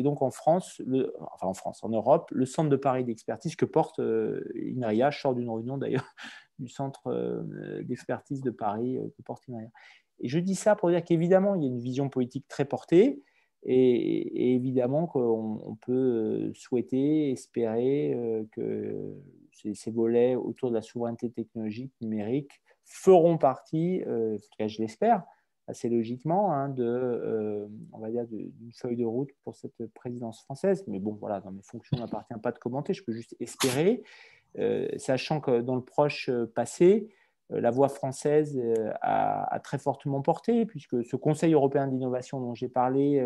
donc en France, en Europe, le centre de Paris d'expertise que porte INRIA, je sors d'une réunion d'ailleurs du centre d'expertise de Paris que porte INRIA. Et je dis ça pour dire qu'évidemment, il y a une vision politique très portée et évidemment qu'on peut souhaiter, espérer que ces volets autour de la souveraineté technologique numérique feront partie, en tout cas je l'espère, assez logiquement, on va dire d'une feuille de route pour cette présidence française. Mais bon, voilà, dans mes fonctions, il ne m'appartient pas de commenter, je peux juste espérer, sachant que dans le proche passé, la voix française a très fortement porté, puisque ce Conseil européen d'innovation dont j'ai parlé,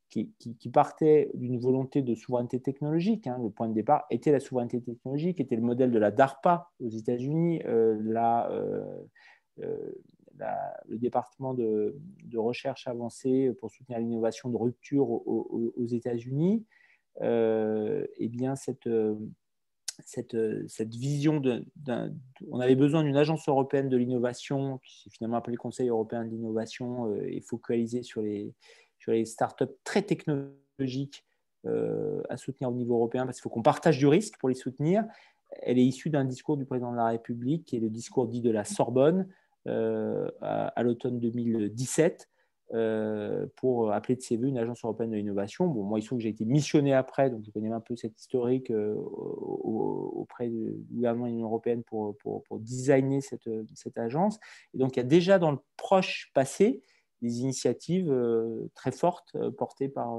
qui partait d'une volonté de souveraineté technologique, le point de départ était la souveraineté technologique, était le modèle de la DARPA aux États-Unis, le département de recherche avancée pour soutenir l'innovation de rupture aux États-Unis, eh bien cette vision on avait besoin d'une agence européenne de l'innovation qui s'est finalement appelée Conseil européen de l'innovation et focalisée sur les startups très technologiques à soutenir au niveau européen parce qu'il faut qu'on partage du risque pour les soutenir. Elle est issue d'un discours du président de la République qui est le discours dit de la Sorbonne à l'automne 2017 pour appeler de ses voeux une agence européenne de l'innovation. Bon, moi, il se trouve que j'ai été missionné après, donc je connais un peu cette historique auprès du gouvernement de l'Union européenne pour designer cette agence. Et donc, il y a déjà dans le proche passé des initiatives très fortes portées par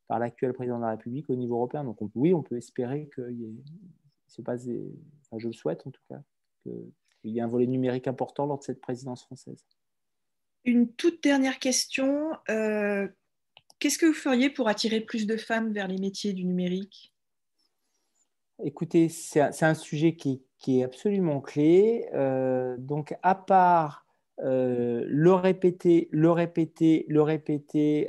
l'actuel président de la République au niveau européen. Donc, oui, on peut espérer qu'il se passe enfin, je le souhaite en tout cas, qu'il y ait un volet numérique important lors de cette présidence française. Une toute dernière question. Qu'est-ce que vous feriez pour attirer plus de femmes vers les métiers du numérique? Écoutez, c'est un sujet qui est absolument clé. Donc, à part le répéter,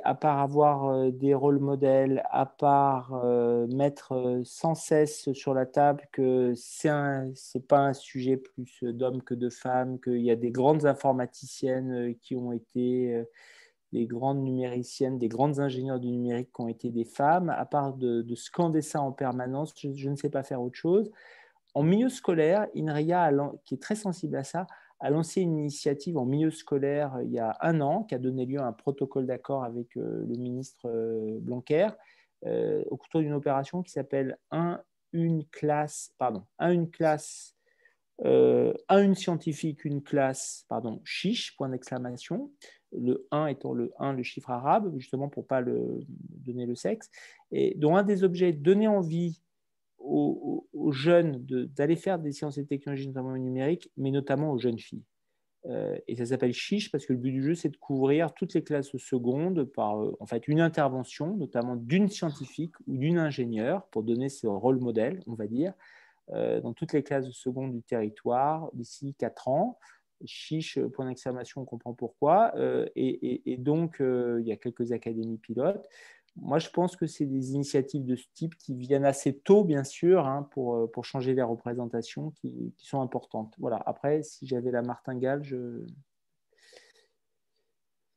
à part avoir des rôles modèles, à part mettre sans cesse sur la table que c'est pas un sujet plus d'hommes que de femmes, qu'il y a des grandes informaticiennes qui ont été des grandes numériciennes, des grandes ingénieurs du numérique qui ont été des femmes, à part de scander ça en permanence, je ne sais pas faire autre chose. En milieu scolaire, INRIA, qui est très sensible à ça, a lancé une initiative en milieu scolaire il y a 1 an, qui a donné lieu à un protocole d'accord avec le ministre Blanquer, autour d'une opération qui s'appelle une classe, une scientifique, une classe, chiche, point d'exclamation, le 1 étant le chiffre arabe, justement pour ne pas donner le sexe, et dont un des objets donner envie aux jeunes d'aller faire des sciences et technologies, notamment numériques, mais notamment aux jeunes filles. Et ça s'appelle chiche parce que le but du jeu, c'est de couvrir toutes les classes secondes par en fait, une intervention, notamment d'une scientifique ou d'une ingénieure, pour donner ce rôle modèle, on va dire, dans toutes les classes de seconde du territoire d'ici 4 ans. Chiche, point d'exclamation, on comprend pourquoi. Et donc, il y a quelques académies pilotes. Moi, je pense que c'est des initiatives de ce type qui viennent assez tôt, bien sûr, hein, pour changer les représentations qui sont importantes. Voilà. Après, si j'avais la martingale,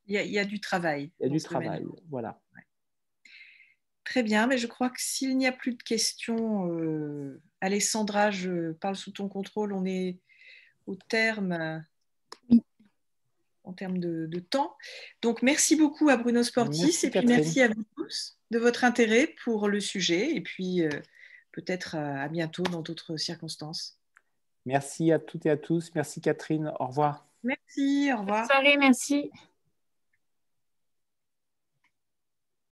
Il y a du travail. Il y a du travail, voilà. Ouais. Très bien, mais je crois que s'il n'y a plus de questions, Alessandra, je parle sous ton contrôle, on est au terme, en termes de temps. Donc, merci beaucoup à Bruno Sportis Merci, et puis Catherine. merci à vous tous de votre intérêt pour le sujet et puis peut-être à bientôt dans d'autres circonstances. Merci à toutes et à tous. Merci, Catherine. Au revoir. Merci, au revoir. Bonne soirée, merci.